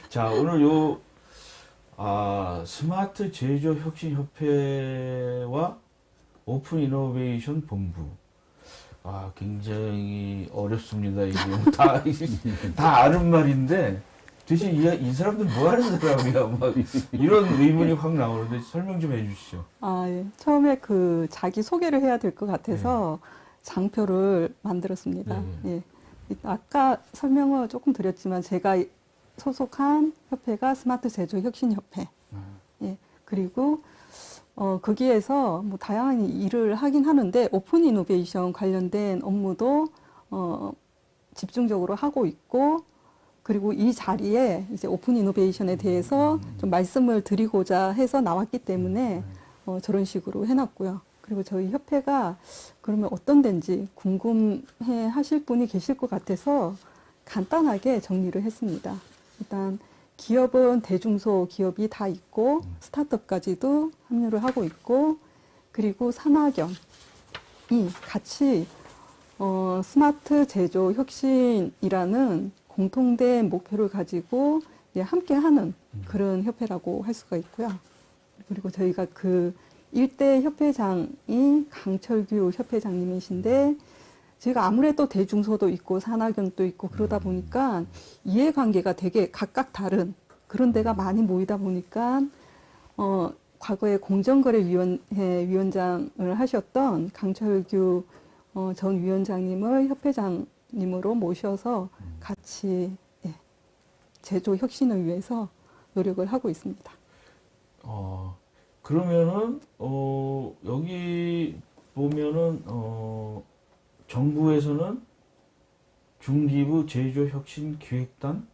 자, 오늘 스마트 제조 혁신 협회와 오픈 이노베이션 본부. 굉장히 어렵습니다. 이게 다 아는 말인데 도대체 이 사람들 뭐 하는 사람이야? 막 이런 의문이 확 나오는데 설명 좀 해주시죠. 예. 처음에 자기 소개를 해야 될 것 같아서 장표를 만들었습니다. 예. 아까 설명을 조금 드렸지만 제가 소속한 협회가 스마트 제조 혁신 협회. 예. 그리고 거기에서 뭐 다양한 일을 하긴 하는데 오픈 이노베이션 관련된 업무도 집중적으로 하고 있고 그리고 이 자리에 이제 오픈 이노베이션에 대해서 좀 말씀을 드리고자 해서 나왔기 때문에 저런 식으로 해놨고요. 그리고 저희 협회가 그러면 어떤 데인지 궁금해 하실 분이 계실 것 같아서 간단하게 정리를 했습니다. 일단 기업은 대중소 기업이 다 있고 스타트업까지도 합류를 하고 있고 그리고 산학연이 같이 스마트 제조 혁신이라는 공통된 목표를 가지고 함께하는 그런 협회라고 할 수가 있고요. 그리고 저희가 그 일대 협회장이 강철규 협회장님이신데 저희가 아무래도 대중소도 있고 산학연도 있고 그러다 보니까 이해관계가 되게 각각 다른 그런 데가 많이 모이다 보니까 과거에 공정거래위원회 위원장을 하셨던 강철규 전 위원장님을 협회장님으로 모셔서 같이 제조 혁신을 위해서 노력을 하고 있습니다. 그러면은 여기 보면은 정부에서는 중기부 제조혁신기획단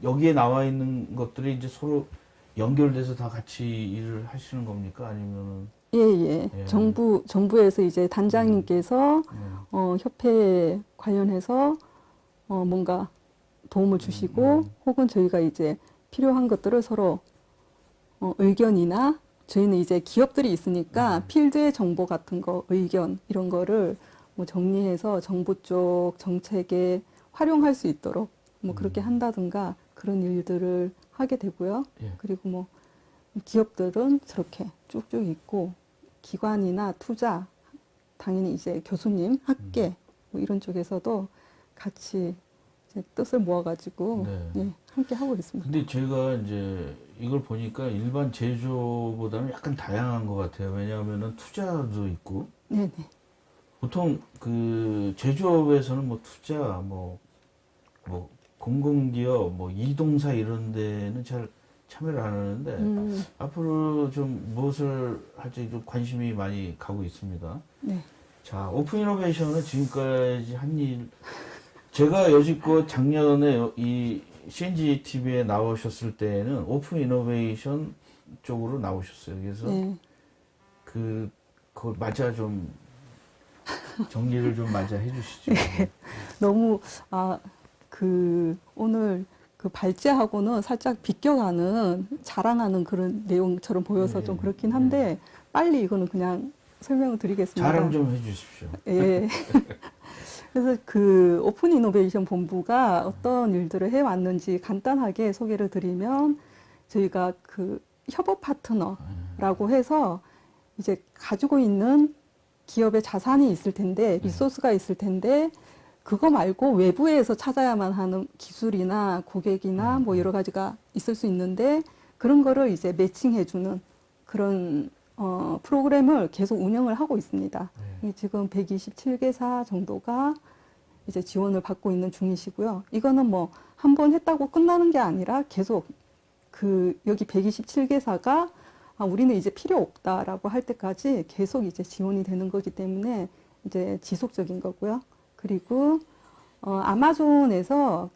여기에 나와 있는 것들이 이제 서로 연결돼서 다 같이 일을 하시는 겁니까? 아니면은 예. 예. 정부에서 이제 단장님께서 협회 관련해서 뭔가 도움을 주시고 혹은 저희가 이제 필요한 것들을 서로 의견이나 저희는 이제 기업들이 있으니까 필드의 정보 같은 거, 의견 이런 거를 뭐 정리해서 정부 쪽 정책에 활용할 수 있도록 뭐 그렇게 한다든가 그런 일들을 하게 되고요. 예. 그리고 뭐 기업들은 저렇게 쭉쭉 있고 기관이나 투자, 당연히 이제 교수님, 학계 뭐 이런 쪽에서도 같이 이제 뜻을 모아가지고 네. 예, 함께 하고 있습니다. 근데 제가 이제 이걸 보니까 일반 제조보다는 약간 다양한 것 같아요. 왜냐하면은 투자도 있고 네네. 보통 그 제조업에서는 뭐 투자, 뭐 공공기업, 뭐 이동사 이런 데는 잘 참여를 안 하는데 앞으로 좀 무엇을 할지 좀 관심이 많이 가고 있습니다. 네. 자, 오픈 이노베이션은 지금까지 한 일, 제가 여지껏 작년에 이 CNG TV에 나오셨을 때는 오픈 이노베이션 쪽으로 나오셨어요. 그래서 네. 그걸 맞아 좀 정리를 좀 맞아 해주시죠. 너무 오늘 그 발제하고는 살짝 비껴가는 자랑하는 그런 내용처럼 보여서 네. 좀 그렇긴 한데 빨리 이거는 그냥 설명을 드리겠습니다. 자랑 좀 해주십시오. 예. 그래서 그 오픈 이노베이션 본부가 어떤 일들을 해왔는지 간단하게 소개를 드리면 저희가 그 협업 파트너라고 해서 이제 가지고 있는 기업의 자산이 있을 텐데 리소스가 있을 텐데 그거 말고 외부에서 찾아야만 하는 기술이나 고객이나 뭐 여러 가지가 있을 수 있는데 그런 거를 이제 매칭해주는 그런 프로그램을 계속 운영을 하고 있습니다. 지금 127개사 정도가 이제 지원을 받고 있는 중이시고요. 이거는 뭐 한 번 했다고 끝나는 게 아니라 계속 여기 127개사가 우리는 이제 필요 없다라고 할 때까지 계속 이제 지원이 되는 거기 때문에 이제 지속적인 거고요. 그리고 아마존에서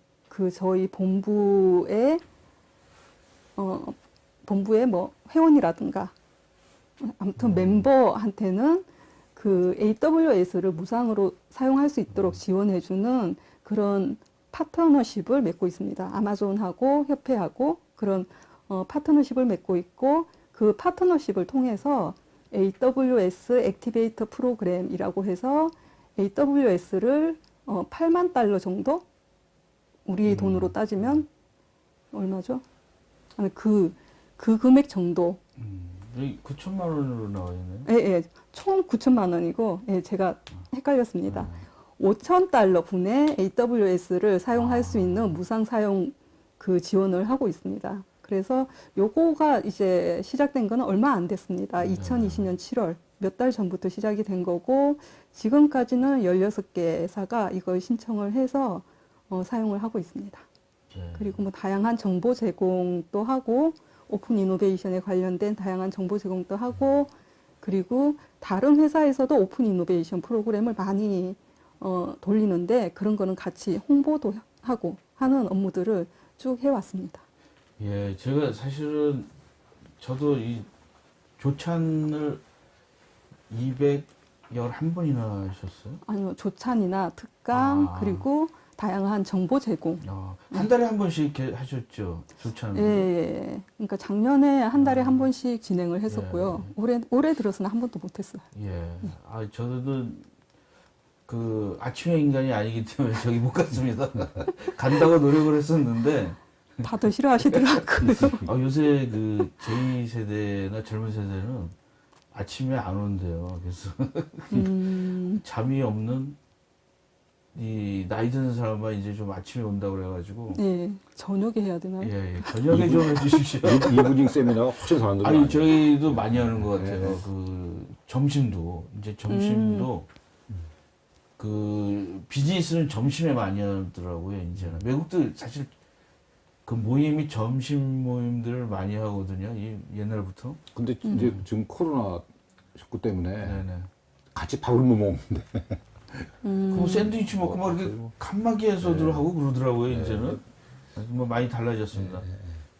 저희 본부의 뭐 회원이라든가 아무튼 멤버한테는 그 AWS를 무상으로 사용할 수 있도록 지원해주는 그런 파트너십을 맺고 있습니다. 아마존하고 협회하고 그런 파트너십을 맺고 있고 그 파트너십을 통해서 AWS 액티베이터 프로그램이라고 해서 AWS를 8만 달러 정도? 우리 돈으로 따지면 얼마죠? 아니, 그 금액 정도. 여기 9천만 원으로 나와 있네요. 예. 총 9천만 원이고, 예, 제가 헷갈렸습니다. 5천 달러 분의 AWS를 사용할 수 있는 무상 사용 그 지원을 하고 있습니다. 그래서 요거가 이제 시작된 거는 얼마 안 됐습니다. 2020년 7월 몇 달 전부터 시작이 된 거고 지금까지는 16개사가 이걸 신청을 해서 사용을 하고 있습니다. 네. 그리고 뭐 다양한 정보 제공도 하고 오픈 이노베이션에 관련된 다양한 정보 제공도 하고 그리고 다른 회사에서도 오픈 이노베이션 프로그램을 많이 돌리는데 그런 거는 같이 홍보도 하고 하는 업무들을 쭉 해왔습니다. 예, 제가 사실은 저도 이 조찬을 211번이나 하셨어요? 아니요, 조찬이나 특강 그리고 다양한 정보 제공. 한 달에 한 번씩 이렇게 하셨죠, 조찬을. 예. 그러니까 작년에 한 달에 한 번씩 진행을 했었고요. 올해 들어서는 한 번도 못했어요. 예. 저도 그 아침형 인간이 아니기 때문에 저기 못 갔습니다. 간다고 노력을 했었는데. 다들 싫어하시더라고요. 요새 그 J세대나 젊은 세대는 아침에 안 온대요. 그래서 잠이 없는 이 나이 드는 사람만 이제 좀 아침에 온다고 그래가지고. 네, 저녁에 해야 되나요? 예, 저녁에 좀 해주십시오. 이브닝 세미나가 훨씬 사람들이 많아요. 저희도 많이 하는 것 같아요. 그 점심도 그 비즈니스는 점심에 많이 하더라고요. 이제는 외국도 사실 그 모임이 점심 모임들을 많이 하거든요. 옛날부터. 근데 이제 지금 코로나 19 때문에 네네. 같이 밥을 못 먹는데. 그 샌드위치 먹고 막 이렇게 칸막이에서도 하고 그러더라고요. 이제는 뭐 많이 달라졌습니다.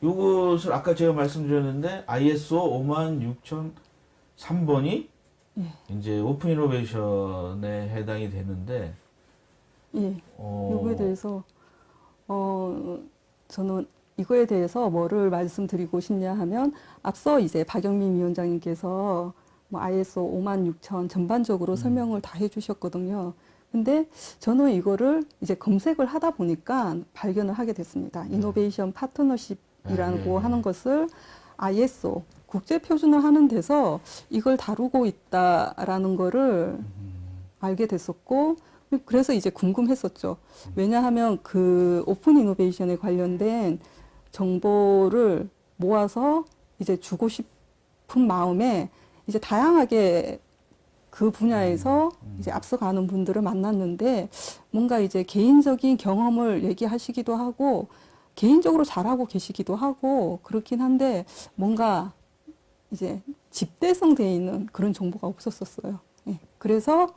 요것을 아까 제가 말씀드렸는데 ISO 56003번이 이제 오픈 이노베이션에 해당이 되는데 예. 요거에 대해서 저는 이거에 대해서 뭐를 말씀드리고 싶냐 하면 앞서 이제 박영민 위원장님께서 뭐 ISO 56000 전반적으로 설명을 다 해주셨거든요. 근데 저는 이거를 이제 검색을 하다 보니까 발견을 하게 됐습니다. 이노베이션 파트너십이라고 하는 것을 ISO 국제 표준을 하는 데서 이걸 다루고 있다라는 거를 알게 됐었고, 그래서 이제 궁금했었죠. 왜냐하면 그 오픈 이노베이션에 관련된 정보를 모아서 이제 주고 싶은 마음에 이제 다양하게 그 분야에서 이제 앞서가는 분들을 만났는데 뭔가 이제 개인적인 경험을 얘기하시기도 하고 개인적으로 잘하고 계시기도 하고 그렇긴 한데 뭔가 이제 집대성 돼 있는 그런 정보가 없었었어요. 예. 그래서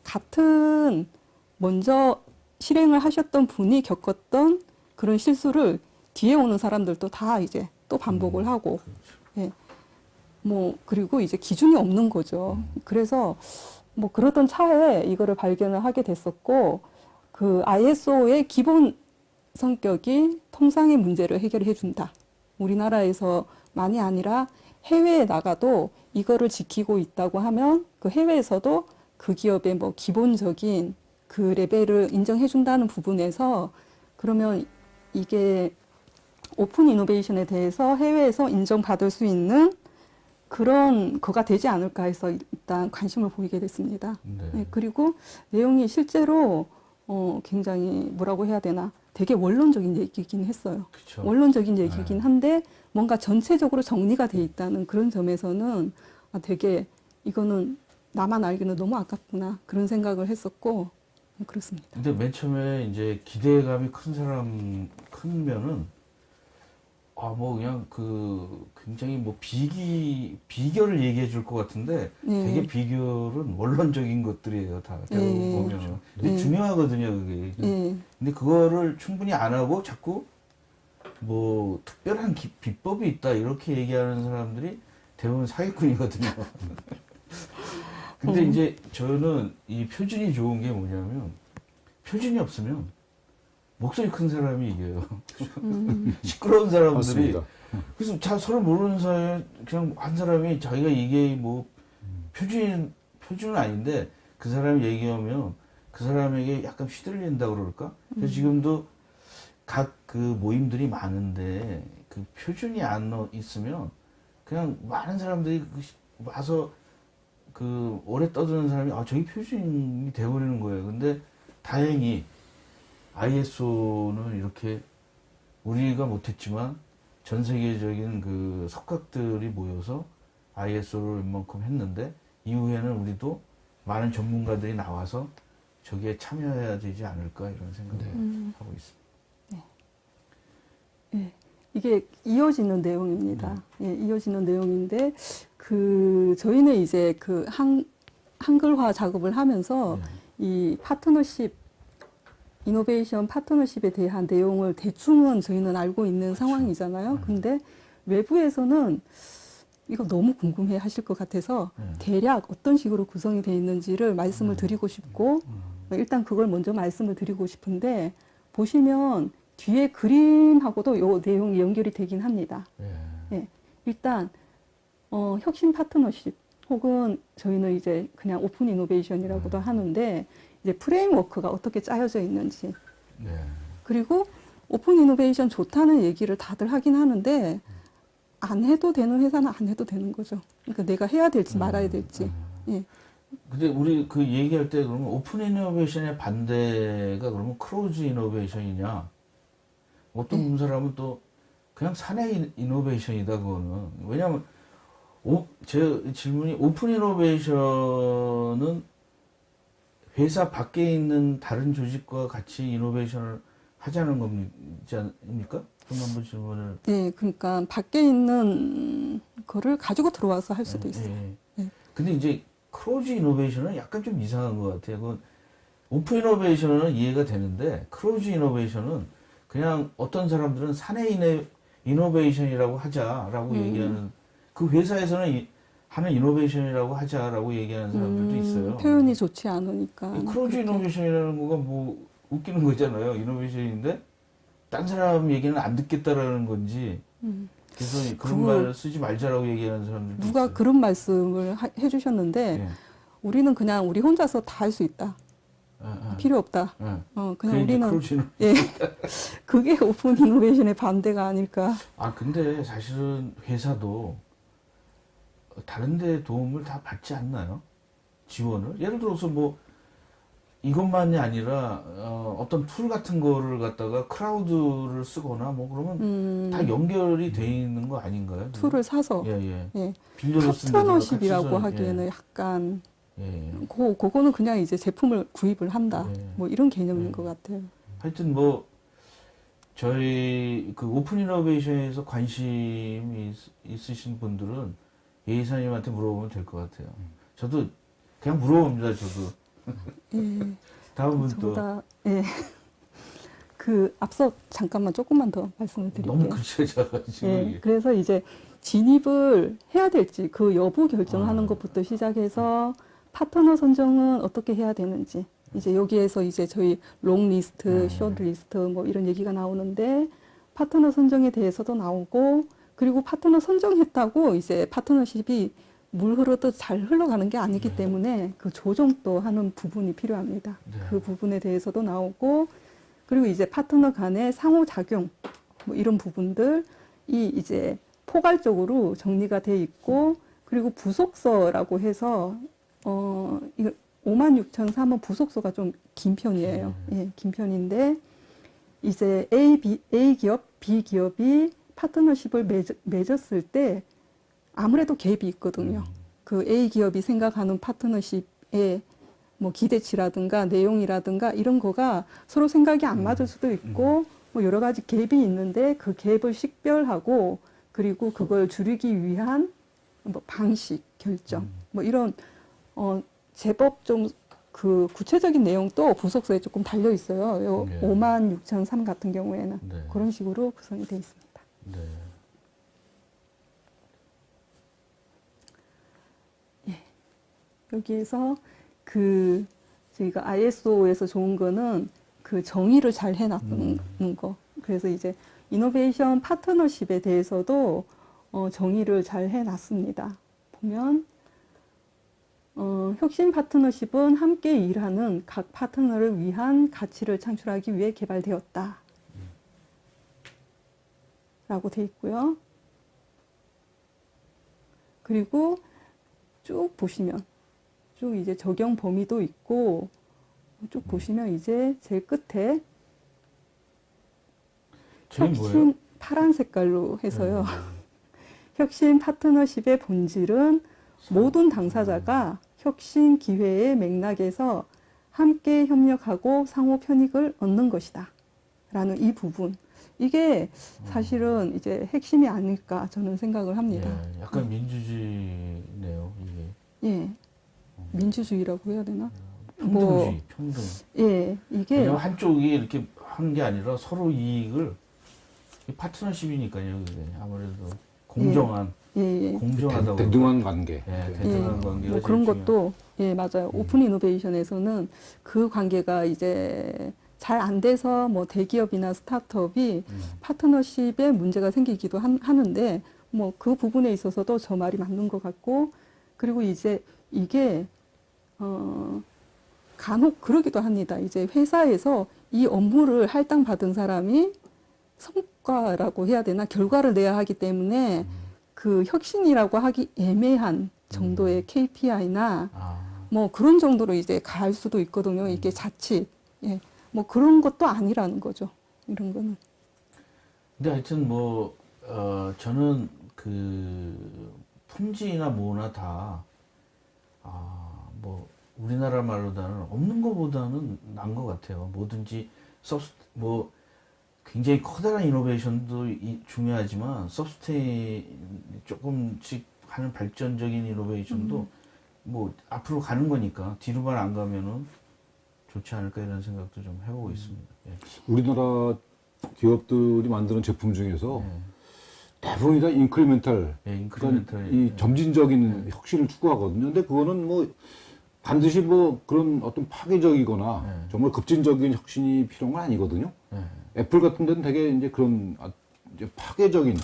같은 먼저 실행을 하셨던 분이 겪었던 그런 실수를 뒤에 오는 사람들도 다 이제 또 반복을 하고, 예. 뭐, 그리고 이제 기준이 없는 거죠. 그래서 뭐 그러던 차에 이거를 발견을 하게 됐었고, 그 ISO의 기본 성격이 통상의 문제를 해결해 준다. 우리나라에서만이 아니라 해외에 나가도 이거를 지키고 있다고 하면 그 해외에서도 그 기업의 뭐 기본적인 그 레벨을 인정해 준다는 부분에서 그러면 이게 오픈 이노베이션에 대해서 해외에서 인정받을 수 있는 그런 거가 되지 않을까 해서 일단 관심을 보이게 됐습니다. 네. 네, 그리고 내용이 실제로 굉장히 뭐라고 해야 되나 되게 원론적인 얘기긴 했어요. 그쵸. 원론적인 얘기긴 한데 뭔가 전체적으로 정리가 돼 있다는 그런 점에서는 되게 이거는 나만 알기는 너무 아깝구나 그런 생각을 했었고 그렇습니다. 근데 맨 처음에 이제 기대감이 크면은 뭐 그냥 그 굉장히 뭐 비결을 얘기해 줄 것 같은데 네. 되게 비결은 원론적인 것들이에요. 다 대부분 보면은. 근데 중요하거든요, 그게. 예. 근데 그거를 충분히 안 하고 자꾸 뭐 특별한 비법이 있다 이렇게 얘기하는 사람들이 대부분 사기꾼이거든요. 근데 이제 저는 이 표준이 좋은 게 뭐냐면 표준이 없으면 목소리 큰 사람이 이겨요. 시끄러운 사람들이. 맞습니다. 그래서 서로 모르는 사이에 그냥 한 사람이 자기가 이게 뭐 표준은 아닌데 그 사람이 얘기하면 그 사람에게 약간 휘둘린다 그럴까? 그래서 지금도 각 그 모임들이 많은데 그 표준이 안 있으면 그냥 많은 사람들이 와서 그 오래 떠드는 사람이 저기 표준이 돼버리는 거예요. 근데 다행히 ISO는 이렇게 우리가 못했지만 전 세계적인 그 석각들이 모여서 ISO를 웬만큼 했는데 이후에는 우리도 많은 전문가들이 나와서 저기에 참여해야 되지 않을까 이런 생각을 하고 있습니다. 예, 이게 이어지는 내용입니다. 예, 이어지는 내용인데 저희는 이제 그 한글화 작업을 하면서 이 파트너십 이노베이션 파트너십에 대한 내용을 대충은 저희는 알고 있는 상황이잖아요. 근데 외부에서는 이거 너무 궁금해 하실 것 같아서 대략 어떤 식으로 구성이 되어 있는지를 말씀을 드리고 싶고 일단 그걸 먼저 말씀을 드리고 싶은데 보시면 뒤에 그림하고도 요 내용이 연결이 되긴 합니다. 예, 일단 혁신 파트너십 혹은 저희는 이제 그냥 오픈 이노베이션이라고도 하는데 이제 프레임워크가 어떻게 짜여져 있는지 그리고 오픈 이노베이션 좋다는 얘기를 다들 하긴 하는데 안 해도 되는 회사는 안 해도 되는 거죠. 그러니까 내가 해야 될지 말아야 될지. 예. 근데 우리 그 얘기할 때 그러면 오픈 이노베이션의 반대가 그러면 클로즈 이노베이션이냐? 어떤 사람은 또 그냥 사내 이노베이션이다 그거는. 왜냐하면 제 질문이 오픈 이노베이션은 회사 밖에 있는 다른 조직과 같이 이노베이션을 하자는 겁니까? 그럼 한번 질문을. 네, 그러니까 밖에 있는 거를 가지고 들어와서 할 수도 있어요. 네. 근데 이제 크로즈 이노베이션은 약간 좀 이상한 것 같아요. 그건 오픈 이노베이션은 이해가 되는데 크로즈 이노베이션은 그냥 어떤 사람들은 사내 이노베이션이라고 하자라고 얘기하는, 그 회사에서는 하는 이노베이션이라고 하자라고 얘기하는 사람들도 있어요. 표현이 좋지 않으니까. 크로즈 이노베이션이라는 거가 뭐 웃기는 거잖아요. 이노베이션인데 딴 사람 얘기는 안 듣겠다라는 건지. 그래서 그런 말 쓰지 말자라고 얘기하는 사람들도 누가 있어요. 그런 말씀을 해주셨는데 예. 우리는 그냥 우리 혼자서 다 할 수 있다. 필요 없다. 그냥 그게 이제 우리는 크로즈 예, 그게 오픈 이노베이션의 반대가 아닐까. 근데 사실은 회사도 다른 데 도움을 다 받지 않나요? 지원을? 예를 들어서 뭐 이것만이 아니라 어떤 툴 같은 거를 갖다가 크라우드를 쓰거나 뭐 그러면 다 연결이 돼 있는 거 아닌가요? 툴을 사서 예. 예. 빌려서 쓴다든가 파트너십이라고 같이 하기에는 약간 예. 그거는 그냥 이제 제품을 구입을 한다. 예. 뭐 이런 개념인 것 같아요. 하여튼 뭐 저희 그 오픈 이노베이션에서 관심이 있으신 분들은 예 이사님한테 물어보면 될 것 같아요. 저도 그냥 물어봅니다. 저도. 예. 다음 분 또. 저보다 예. 그 앞서 잠깐만 조금만 더 말씀을 드릴게요. 너무 그쳐져가지고. 예. 이게. 그래서 이제 진입을 해야 될지 그 여부 결정하는 것부터 시작해서 파트너 선정은 어떻게 해야 되는지, 이제 여기에서 이제 저희 롱 리스트, 숏 리스트 뭐 이런 얘기가 나오는데 파트너 선정에 대해서도 나오고, 그리고 파트너 선정했다고 이제 파트너십이 물 흐르듯 잘 흘러가는 게 아니기 때문에 그 조정도 하는 부분이 필요합니다. 네. 그 부분에 대해서도 나오고, 그리고 이제 파트너 간의 상호작용 뭐 이런 부분들이 이제 포괄적으로 정리가 돼 있고, 그리고 부속서라고 해서 이거 56,003은 부속서가 좀 긴 편이에요. 예, 긴 편인데 이제 A 기업, B 기업이 파트너십을 맺었을 때 아무래도 갭이 있거든요. 그 A 기업이 생각하는 파트너십의 뭐 기대치라든가 내용이라든가 이런 거가 서로 생각이 안 맞을 수도 있고, 뭐 여러 가지 갭이 있는데 그 갭을 식별하고, 그리고 그걸 줄이기 위한 뭐 방식, 결정, 뭐 이런 제법 좀 그 구체적인 내용도 부속서에 조금 달려 있어요. 요 네. 56,003 같은 경우에는 네. 그런 식으로 구성이 되어 있습니다. 네. 여기에서 그 저희가 ISO에서 좋은 거는 그 정의를 잘 해놨는 거. 그래서 이제 이노베이션 파트너십에 대해서도 정의를 잘 해놨습니다. 보면 혁신 파트너십은 함께 일하는 각 파트너를 위한 가치를 창출하기 위해 개발되었다. 라고 돼 있고요. 그리고 쭉 보시면 쭉 이제 적용 범위도 있고, 쭉 보시면 이제 제일 끝에 저희 뭐예요? 혁신 파란 색깔로 해서요. 혁신 파트너십의 본질은 모든 당사자가 혁신 기회의 맥락에서 함께 협력하고 상호 편익을 얻는 것이다. 라는 이 부분. 이게 사실은 이제 핵심이 아닐까 저는 생각을 합니다. 예, 약간 민주주의네요, 이게. 예. 민주주의라고 해야 되나? 평등주의, 평등. 예. 이게 왜냐면 한쪽이 이렇게 한 게 아니라 서로 이익을, 파트너십이니까요, 그게. 아무래도 공정한, 예. 공정하다고. 대등한 관계. 예, 대등한 관계가 뭐 그런 제일 것도 예 맞아요. 오픈 이노베이션에서는 그 관계가 이제 잘 안 돼서 뭐 대기업이나 스타트업이 파트너십에 문제가 생기기도 하는데, 뭐 그 부분에 있어서도 저 말이 맞는 것 같고, 그리고 이제 이게 간혹 그러기도 합니다. 이제 회사에서 이 업무를 할당받은 사람이 성과라고 해야 되나, 결과를 내야 하기 때문에 그 혁신이라고 하기 애매한 정도의 KPI나 뭐 그런 정도로 이제 갈 수도 있거든요. 이게 자칫. 예. 뭐 그런 것도 아니라는 거죠. 이런 거는. 근데 하여튼 뭐, 저는 그, 품질이나 뭐나 다, 뭐, 우리나라 말로다는 없는 것보다는 나은 것 같아요. 뭐든지 뭐 굉장히 커다란 이노베이션도 중요하지만 서브스테인 조금씩 하는 발전적인 이노베이션도 뭐 앞으로 가는 거니까 뒤로만 안 가면은 좋지 않을까 이런 생각도 좀 해보고 있습니다. 예. 우리나라 기업들이 만드는 제품 중에서 예. 대부분이 다 인크리멘탈, 예, 인크리멘탈, 그러니까 이 예. 점진적인 혁신을 추구하거든요. 근데 그거는 뭐 반드시 뭐 그런 어떤 파괴적이거나 네. 정말 급진적인 혁신이 필요한 건 아니거든요. 예. 애플 같은 데는 되게 이제 그런 이제 파괴적인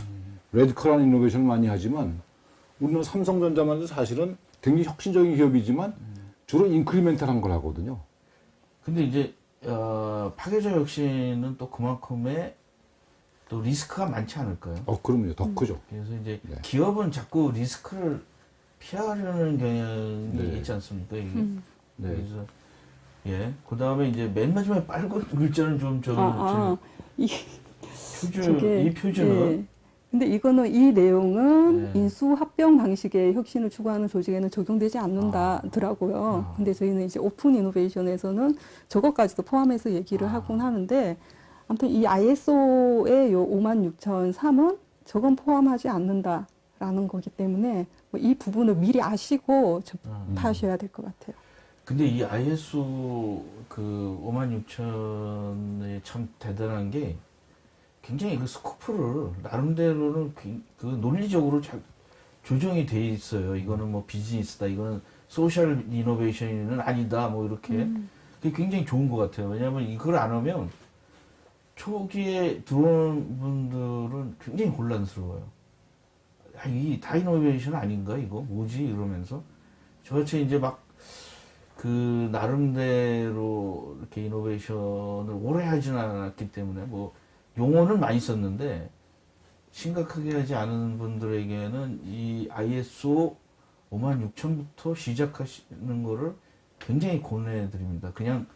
레디컬한 이노베이션을 많이 하지만 우리는 삼성전자만 해도 사실은 굉장히 혁신적인 기업이지만 주로 인크리멘탈한 걸 하거든요. 근데 이제 파괴적 혁신은 또 그만큼의 또 리스크가 많지 않을까요? 그럼요. 더 크죠. 그래서 이제 네. 기업은 자꾸 리스크를 피하려는 경향이 네. 있지 않습니까? 이게? 네. 그래서 예, 그 다음에 이제 맨 마지막에 빨간 글자는 좀 이 이 표준은 예. 근데 이거는 이 내용은 네. 인수합병 방식의 혁신을 추구하는 조직에는 적용되지 않는다더라고요. 근데 저희는 이제 오픈 이노베이션에서는 저것까지도 포함해서 얘기를 하곤 하는데 아무튼 이 ISO의 요 56003은 저건 포함하지 않는다라는 거기 때문에 뭐이 부분을 미리 아시고 접하셔야 될 것 같아요. 근데 이 ISO 그 56,000에 참 대단한 게 굉장히 그 스코프를 나름대로는 그 논리적으로 잘 조정이 돼 있어요. 이거는 뭐 비즈니스다, 이거는 소셜 이노베이션은 아니다, 뭐 이렇게. 그게 굉장히 좋은 것 같아요. 왜냐하면 이걸 안 하면 초기에 들어오는 분들은 굉장히 혼란스러워요. 이 다 이노베이션 아닌가 이거 뭐지 이러면서 저같이 이제 막 그 나름대로 이렇게 이노베이션을 오래 하지는 않았기 때문에 뭐 용어는 많이 썼는데 심각하게 하지 않은 분들에게는 이 ISO 56000부터 시작하시는 거를 굉장히 권해드립니다. 그냥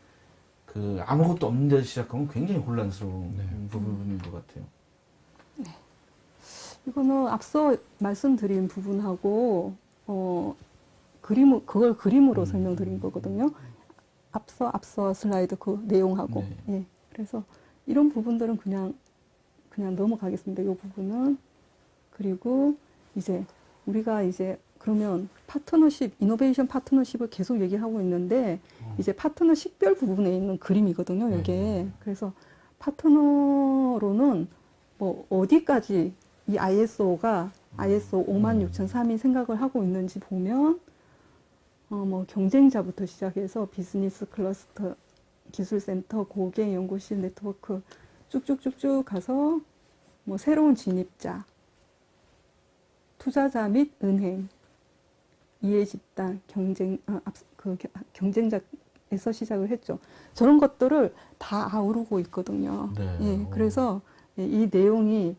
그 아무것도 없는 데서 시작하면 굉장히 혼란스러운 부분인 것 같아요. 이거는 앞서 말씀드린 부분하고 그걸 그림으로 설명드린 거거든요. 앞서 슬라이드 그 내용하고. 네. 예. 그래서 이런 부분들은 그냥 넘어가겠습니다. 이 부분은. 그리고 이제 우리가 이제 그러면 파트너십, 이노베이션 파트너십을 계속 얘기하고 있는데 이제 파트너 식별 부분에 있는 그림이거든요. 이게. 그래서 파트너로는 뭐 어디까지 이 ISO가 ISO 56003이 생각을 하고 있는지 보면 뭐 경쟁자부터 시작해서 비즈니스 클러스터, 기술센터, 고객 연구실 네트워크 쭉쭉쭉쭉 가서 뭐 새로운 진입자, 투자자 및 은행, 이해 집단, 경쟁자에서 시작을 했죠. 저런 것들을 다 아우르고 있거든요. 네. 예, 그래서 이 내용이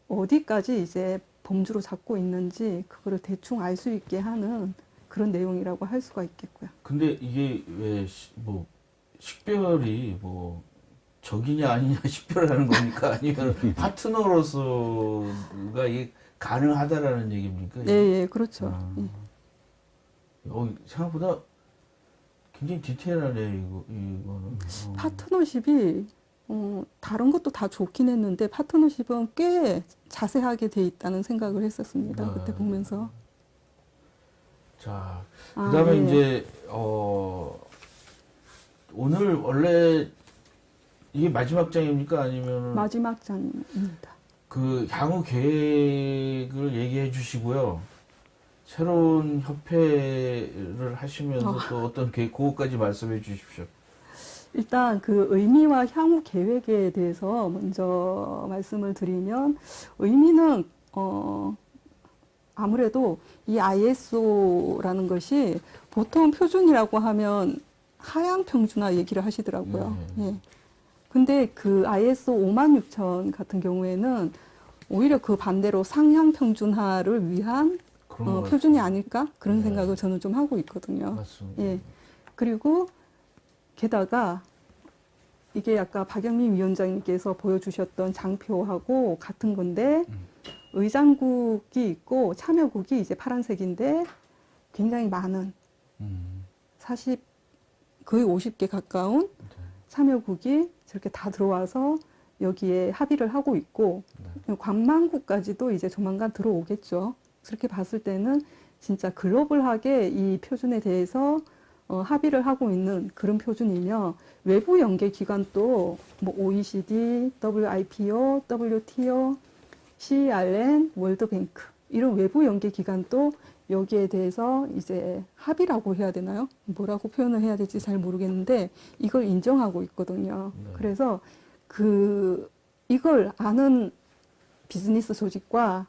어디까지 이제 범주로 잡고 있는지 그거를 대충 알 수 있게 하는 그런 내용이라고 할 수가 있겠고요. 근데 이게 왜 뭐 식별이 뭐 적이냐 아니냐 식별하는 겁니까? 아니면 파트너로서가 이게 가능하다라는 얘기입니까? 네, 예, 그렇죠. 예. 생각보다 굉장히 디테일하네 이거는. 파트너십이 다른 것도 다 좋긴 했는데 파트너십은 꽤 자세하게 돼 있다는 생각을 했었습니다. 네. 그때 보면서. 자, 그다음에 예. 이제 오늘 원래 이게 마지막 장입니까? 아니면 마지막 장입니다. 그 향후 계획을 얘기해 주시고요. 새로운 협회를 하시면서 또 어떤 계획, 그것까지 말씀해 주십시오. 일단 그 의미와 향후 계획에 대해서 먼저 말씀을 드리면 의미는 아무래도 이 ISO라는 것이 보통 표준이라고 하면 하향 평준화 얘기를 하시더라고요. 예. 근데 그 ISO 56000 같은 경우에는 오히려 그 반대로 상향 평준화를 위한 표준이 아닐까 그런 생각을 저는 좀 하고 있거든요. 맞습니다. 예. 그리고 게다가 이게 아까 박영민 위원장님께서 보여주셨던 장표하고 같은 건데 의장국이 있고 참여국이 이제 파란색인데 굉장히 많은 거의 50개 가까운 참여국이 저렇게 다 들어와서 여기에 합의를 하고 있고, 관망국까지도 이제 조만간 들어오겠죠. 그렇게 봤을 때는 진짜 글로벌하게 이 표준에 대해서 합의를 하고 있는 그런 표준이며, 외부 연계 기관도 뭐 OECD, WIPO, WTO, CERN, 월드뱅크 이런 외부 연계 기관도 여기에 대해서 이제 합의라고 해야 되나요? 뭐라고 표현을 해야 될지 잘 모르겠는데 이걸 인정하고 있거든요. 네. 그래서 이걸 아는 비즈니스 조직과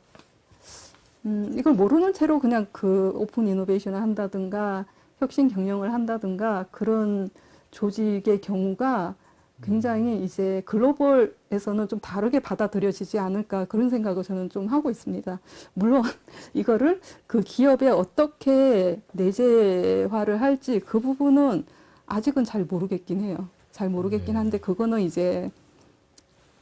이걸 모르는 채로 그냥 그 오픈 이노베이션을 한다든가 혁신 경영을 한다든가 그런 조직의 경우가 굉장히 이제 글로벌에서는 좀 다르게 받아들여지지 않을까 그런 생각을 저는 좀 하고 있습니다. 물론 이거를 그 기업에 어떻게 내재화를 할지 그 부분은 아직은 잘 모르겠긴 해요. 잘 모르겠긴 네. 한데 그거는 이제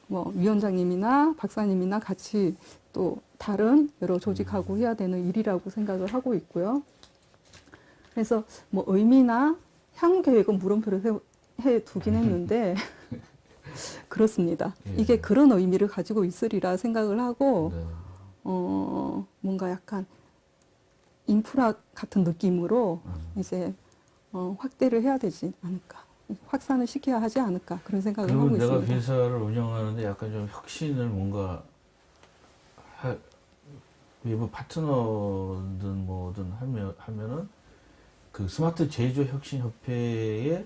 뭐 위원장님이나 박사님이나 같이 또 다른 여러 조직하고 해야 되는 일이라고 생각을 하고 있고요. 그래서 뭐 의미나 향후 계획은 물음표를 해 두긴 했는데 그렇습니다. 예. 이게 그런 의미를 가지고 있으리라 생각을 하고 네. 뭔가 약간 인프라 같은 느낌으로 이제 확대를 해야 되지 않을까, 확산을 시켜야 하지 않을까 그런 생각을 그리고 하고 내가 있습니다. 회사를 운영하는데 약간 좀 혁신을 뭔가 외부 파트너든 뭐든 하면은 그 스마트 제조 혁신 협회에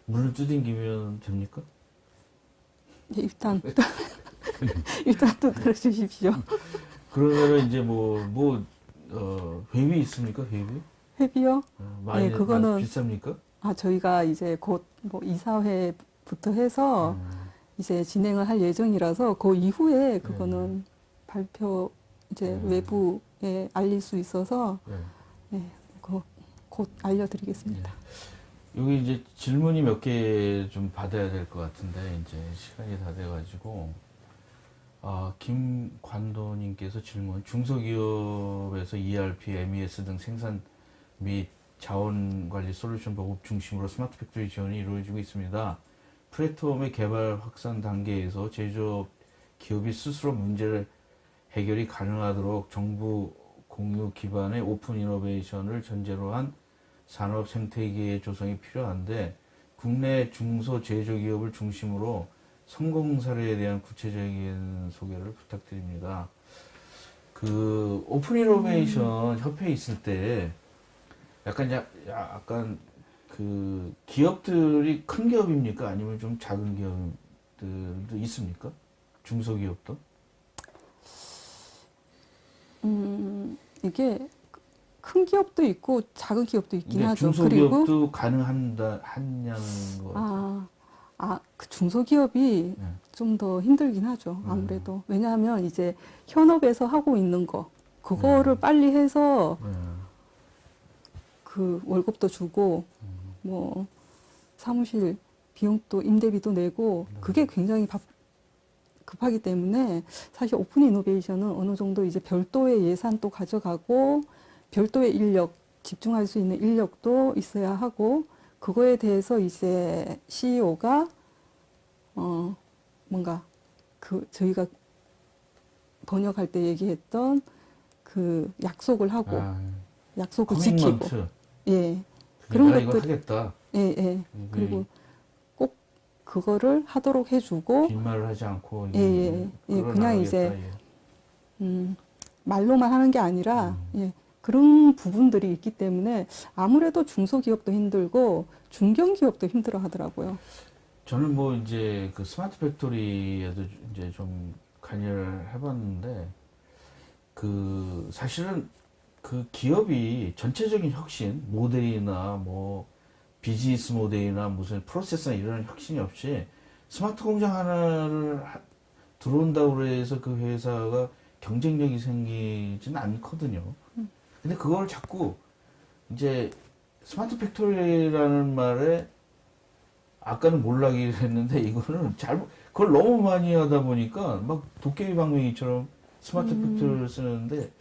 물을 두들기면 됩니까? 네, 일단 또 들어주십시오. 그러면은 이제 회비 있습니까? 회비? 회비요? 많이 네, 그거는 비쌉니까? 저희가 이제 곧 뭐 이사회부터 해서 이제 진행을 할 예정이라서 그 이후에 그거는 발표 이제 외부에 알릴 수 있어서 네. 네, 곧 알려드리겠습니다. 여기 이제 질문이 몇 개 좀 받아야 될 것 같은데 이제 시간이 다 돼가지고 김관도님께서 질문: 중소기업에서 ERP, MES 등 생산 및 자원관리 솔루션 보급 중심으로 스마트 팩토리 지원이 이루어지고 있습니다. 플랫폼의 개발 확산 단계에서 제조업 기업이 스스로 문제를 해결이 가능하도록 정부 공유 기반의 오픈 이노베이션을 전제로 한 산업 생태계의 조성이 필요한데, 국내 중소 제조기업을 중심으로 성공 사례에 대한 구체적인 소개를 부탁드립니다. 그 오픈 이노베이션 협회에 있을 때 약간 그 기업들이 큰 기업입니까? 아니면 좀 작은 기업들도 있습니까? 중소기업도? 이게 큰 기업도 있고 작은 기업도 있긴 하죠. 중소기업도 그리고 하냐는 거. 그 중소기업이 네. 좀 더 힘들긴 하죠. 아무래도. 왜냐하면 이제 현업에서 하고 있는 거, 그거를 빨리 해서 그 월급도 주고, 뭐, 사무실 비용도 임대비도 내고, 그게 굉장히 급하기 때문에 사실 오픈 이노베이션은 어느 정도 이제 별도의 예산도 가져가고, 별도의 인력, 집중할 수 있는 인력도 있어야 하고, 그거에 대해서 이제 CEO가 뭔가 저희가 번역할 때 얘기했던 그 약속을 하고 약속을 지키고, 예, 그런 내가 것들, 이거 하겠다. 예, 그리고 꼭 그거를 하도록 해주고, 빈말을 하지 않고 그냥 이제 말로만 하는 게 아니라, 그런 부분들이 있기 때문에 아무래도 중소기업도 힘들고 중견기업도 힘들어 하더라고요. 저는 뭐 이제 그 스마트 팩토리에도 이제 좀 관여를 해봤는데, 그 사실은 그 기업이 전체적인 혁신 모델이나 뭐 비즈니스 모델이나 무슨 프로세스나 이런 혁신이 없이 스마트 공장 하나를 들어온다고 해서 그 회사가 경쟁력이 생기지는 않거든요. 근데 그걸 자꾸 이제 스마트 팩토리라는 말에 아까는 몰락이 했는데 이거는 그걸 너무 많이 하다 보니까 막 도깨비 방망이처럼 스마트 팩토리를 쓰는데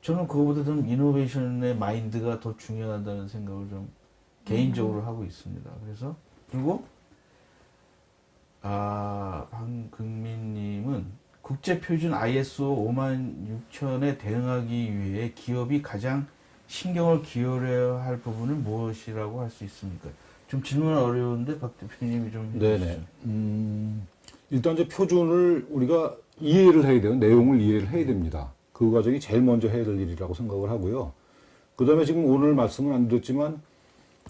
저는 그거보다 좀 이노베이션의 마인드가 더 중요하다는 생각을 좀 개인적으로 하고 있습니다. 그래서 그리고 황금민님은 국제표준 ISO 56000에 대응하기 위해 기업이 가장 신경을 기울여야 할 부분은 무엇이라고 할 수 있습니까? 좀 질문은 어려운데 박 대표님이 좀 해주시죠. 일단 이제 표준을 우리가 이해를 해야 돼요. 내용을 이해를 해야 됩니다. 그 과정이 제일 먼저 해야 될 일이라고 생각을 하고요. 그 다음에 지금 오늘 말씀은 안 드렸지만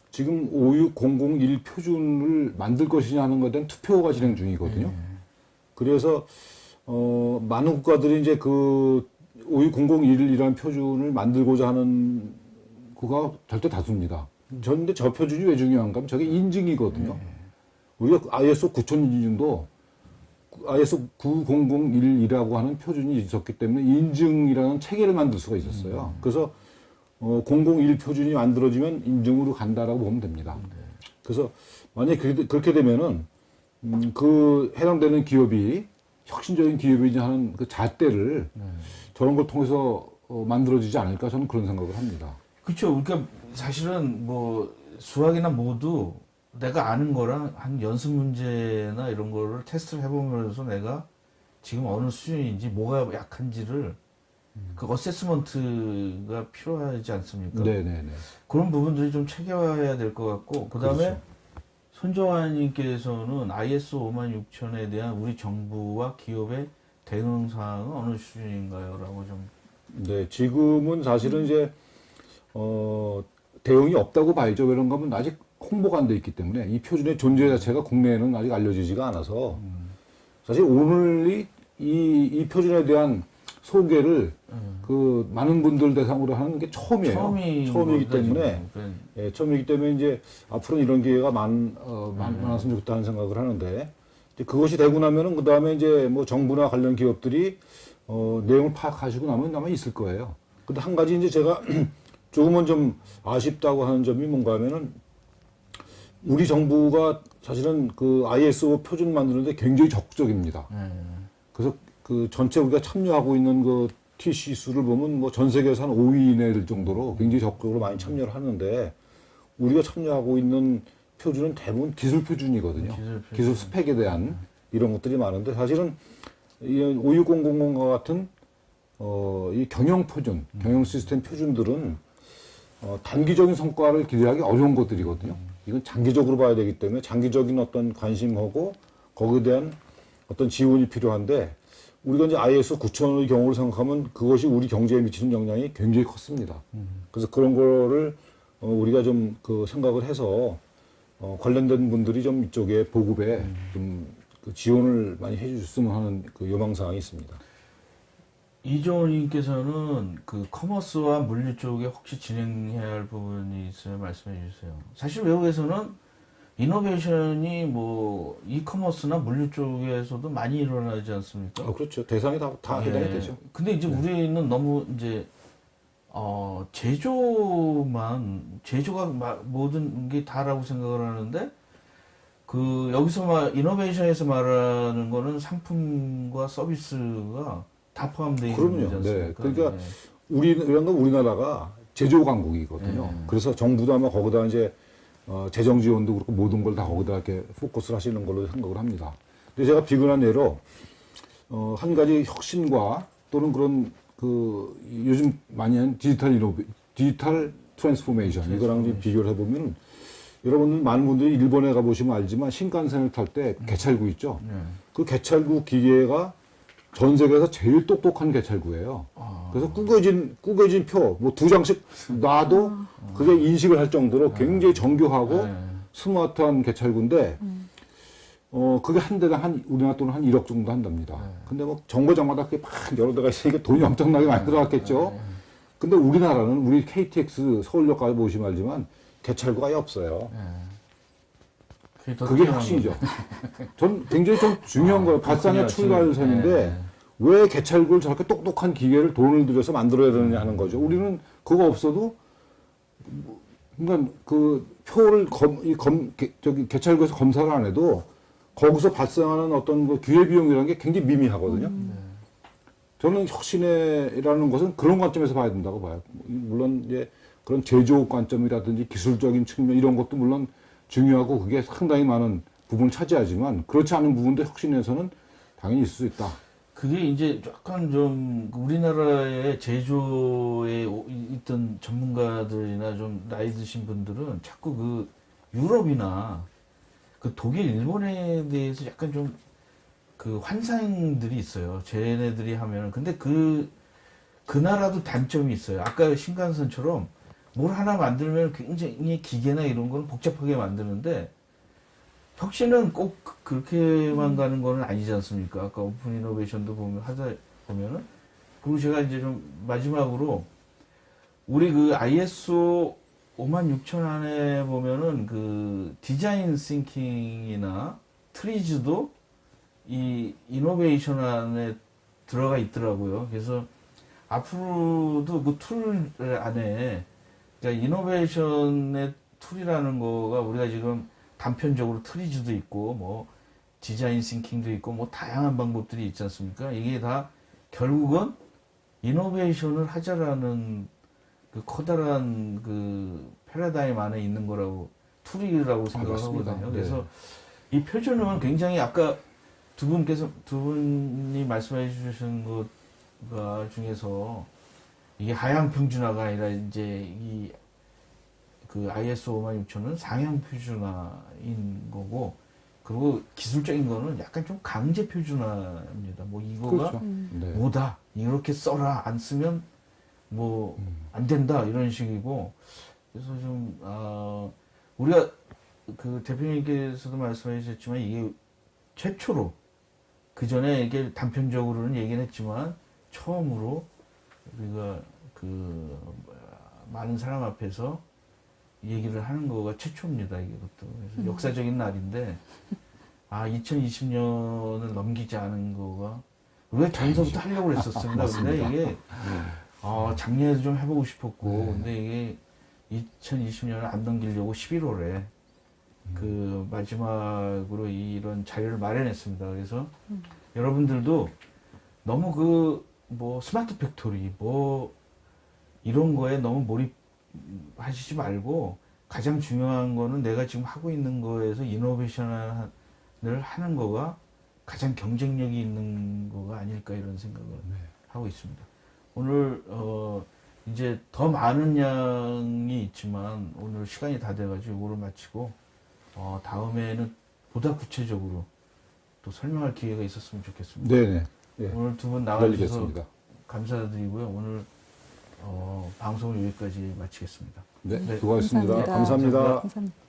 지금 56001 표준을 만들 것이냐 하는 것에 대한 투표가 진행 중이거든요. 그래서 많은 국가들이 이제 그 56001이라는 표준을 만들고자 하는 그가 절대 다수입니다. 근데 저 표준이 왜 중요한가 하면 저게 인증이거든요. 우리가 ISO 9000 인증도 ISO 9001이라고 하는 표준이 있었기 때문에 인증이라는 체계를 만들 수가 있었어요. 그래서 001 표준이 만들어지면 인증으로 간다라고 보면 됩니다. 그래서 만약에 그렇게 되면은 그 해당되는 기업이 혁신적인 기업이냐 하는 그 잣대를 저런 걸 통해서 만들어지지 않을까 저는 그런 생각을 합니다. 그렇죠. 그러니까 사실은 뭐 수학이나 모두 내가 아는 거랑 한 연습 문제나 이런 거를 테스트를 해보면서 내가 지금 어느 수준인지 뭐가 약한지를 그 어세스먼트가 필요하지 않습니까? 네네네. 그런 부분들이 좀 챙겨야 될 것 같고 그 다음에 그렇죠. 손정환님께서는 ISO 56000에 대한 우리 정부와 기업의 대응 사항은 어느 수준인가요? 라고 좀. 네, 지금은 사실은 이제 대응이 없다고 봐야죠. 왜그런가 하면 아직 홍보가 안 돼 있기 때문에 이 표준의 존재 자체가 국내에는 아직 알려지지가 않아서 사실 오늘이 이 표준에 대한 소개를 그 많은 분들 대상으로 하는 게 처음이에요. 처음이기 때문에 예, 처음이기 때문에 이제 앞으로 이런 기회가 많았으면 좋겠다는 생각을 하는데 이제 그것이 되고 나면은 그 다음에 이제 뭐 정부나 관련 기업들이 내용을 파악하시고 나면 아마 있을 거예요. 근데 한 가지 이제 제가 조금은 좀 아쉽다고 하는 점이 뭔가 하면은 우리 정부가 사실은 그 ISO 표준 만드는데 굉장히 적극적입니다. 그래서 그 전체 우리가 참여하고 있는 그 TC 수를 보면 뭐 전 세계에서 한 5위 이내 될 정도로 굉장히 적극적으로 많이 참여를 하는 우리가 참여하고 있는 표준은 대부분 기술 표준이거든요. 기술 스펙에 대한 이런 것들이 많은데 사실은 이 56000과 같은 이 경영 표준, 경영 시스템 표준들은 단기적인 성과를 기대하기 어려운 것들이거든요. 이건 장기적으로 봐야 되기 때문에 장기적인 어떤 관심하고 거기에 대한 어떤 지원이 필요한데 우리가 이제 ISO 9000의 경우를 생각하면 그것이 우리 경제에 미치는 영향이 굉장히 컸습니다. 그래서 그런 거를 우리가 좀 그 생각을 해서 관련된 분들이 좀 이쪽에 보급에 좀 그 지원을 많이 해주셨으면 하는 그 요망사항이 있습니다. 이종훈님께서는 그 커머스와 물류 쪽에 혹시 진행해야 할 부분이 있으면 말씀해 주세요. 사실 외국에서는 이노베이션이 뭐 이커머스나 물류 쪽에서도 많이 일어나지 않습니까? 그렇죠. 대상이 다 해당이 되죠. 근데 이제 우리는 너무 이제 제조가 모든 게 다라고 생각을 하는데 그 여기서 이노베이션에서 말하는 거는 상품과 서비스가 다 포함되어 있는 거지 않습니까? 네. 그러니까 우리나라가 제조 강국이거든요. 그래서 정부도 아마 거기다 이제 재정 지원도 그렇고 모든 걸 다 거기다 이렇게 포커스를 하시는 걸로 생각을 합니다. 근데 제가 비근한 예로 한 가지 혁신과 또는 그런 그 요즘 많이 하는 디지털 트랜스포메이션 이거랑 좀 비교를 해보면 여러분들 많은 분들이 일본에 가보시면 알지만 신칸센을 탈 때 개찰구 있죠. 그 개찰구 기계가 전 세계에서 제일 똑똑한 개찰구예요. 그래서 구겨진 표, 뭐 2장씩 놔도 그게 인식을 할 정도로 굉장히 정교하고 스마트한 개찰구인데, 그게 한 대당 우리나라 돈은 한 1억 정도 한답니다. 근데 뭐 정거장마다 그게 막 여러 대가 있으니까 돈이 엄청나게 많이 들어갔겠죠. 근데 우리나라는 우리 KTX 서울역 가서 보시면 알지만 개찰구가 아예 없어요. 그게 혁신이죠. 전 굉장히 좀 중요한 거예요. 발상의 출발선인데 왜 개찰구를 저렇게 똑똑한 기계를 돈을 들여서 만들어야 되느냐 하는 거죠. 우리는 그거 없어도 그러니까 그 표를 개찰구에서 검사를 안 해도 거기서 발생하는 어떤 그 기회 비용이라는 게 굉장히 미미하거든요. 저는 혁신이라는 것은 그런 관점에서 봐야 된다고 봐요. 물론 이제 그런 제조 관점이라든지 기술적인 측면 이런 것도 물론 중요하고 그게 상당히 많은 부분을 차지하지만 그렇지 않은 부분도 혁신에서는 당연히 있을 수 있다. 그게 이제 약간 좀 우리나라의 제조에 있던 전문가들이나 좀 나이 드신 분들은 자꾸 그 유럽이나 그 독일, 일본에 대해서 약간 좀 그 환상들이 있어요. 쟤네들이 하면은. 근데 그 나라도 단점이 있어요. 아까 신간선처럼 뭘 하나 만들면 굉장히 기계나 이런 거는 복잡하게 만드는데 혁신은 꼭 그렇게만 가는 거는 아니지 않습니까? 아까 오픈 이노베이션도 하다 보면은. 그리고 제가 이제 좀 마지막으로 우리 그 ISO 56000 안에 보면은 그 디자인 싱킹이나 트리즈도 이 이노베이션 안에 들어가 있더라고요. 그래서 앞으로도 그 툴 안에 그러니까 이노베이션의 툴이라는 거가 우리가 지금 단편적으로 트리즈도 있고 뭐 디자인 싱킹도 있고 뭐 다양한 방법들이 있지 않습니까? 이게 다 결국은 이노베이션을 하자라는 그 커다란 그 패러다임 안에 있는 거라고 툴이라고 생각을 맞습니다. 하거든요. 네. 그래서 이 표준은 굉장히 아까 두 분이 말씀해 주신 것 중에서 이게 하향 평준화가 아니라 이제 이 그 ISO 56000은 상향 표준화인 거고 그리고 기술적인 거는 약간 좀 강제 표준화입니다. 뭐 이거가 그렇죠. 네. 뭐다 이렇게 써라 안 쓰면 뭐 안 된다 이런 식이고 그래서 좀 우리가 그 대표님께서도 말씀해 주셨지만 이게 최초로 그 전에 이게 단편적으로는 얘기는 했지만 처음으로 우리가 그 많은 사람 앞에서 얘기를 하는 거가 최초입니다. 이것도 그래서 역사적인 날인데 2020년을 넘기지 않은 거가 왜 전서부터 하려고 했었습니다. 근데 이게 작년에도 좀 해보고 싶었고 근데 이게 2020년을 안 넘기려고 11월에 그 마지막으로 이런 자료를 마련했습니다. 그래서 여러분들도 너무 그 뭐 스마트 팩토리 뭐 이런 거에 너무 몰입하시지 말고 가장 중요한 거는 내가 지금 하고 있는 거에서 이노베이션을 하는 거가 가장 경쟁력이 있는 거가 아닐까 이런 생각을 하고 있습니다. 오늘 이제 더 많은 양이 있지만 오늘 시간이 다 돼가지고 이거를 마치고 다음에는 보다 구체적으로 또 설명할 기회가 있었으면 좋겠습니다. 네네. 예. 오늘 두 분 나와주셔서 열리겠습니다. 감사드리고요. 오늘 방송을 여기까지 마치겠습니다. 네, 네. 수고하셨습니다. 감사합니다. 감사합니다. 감사합니다.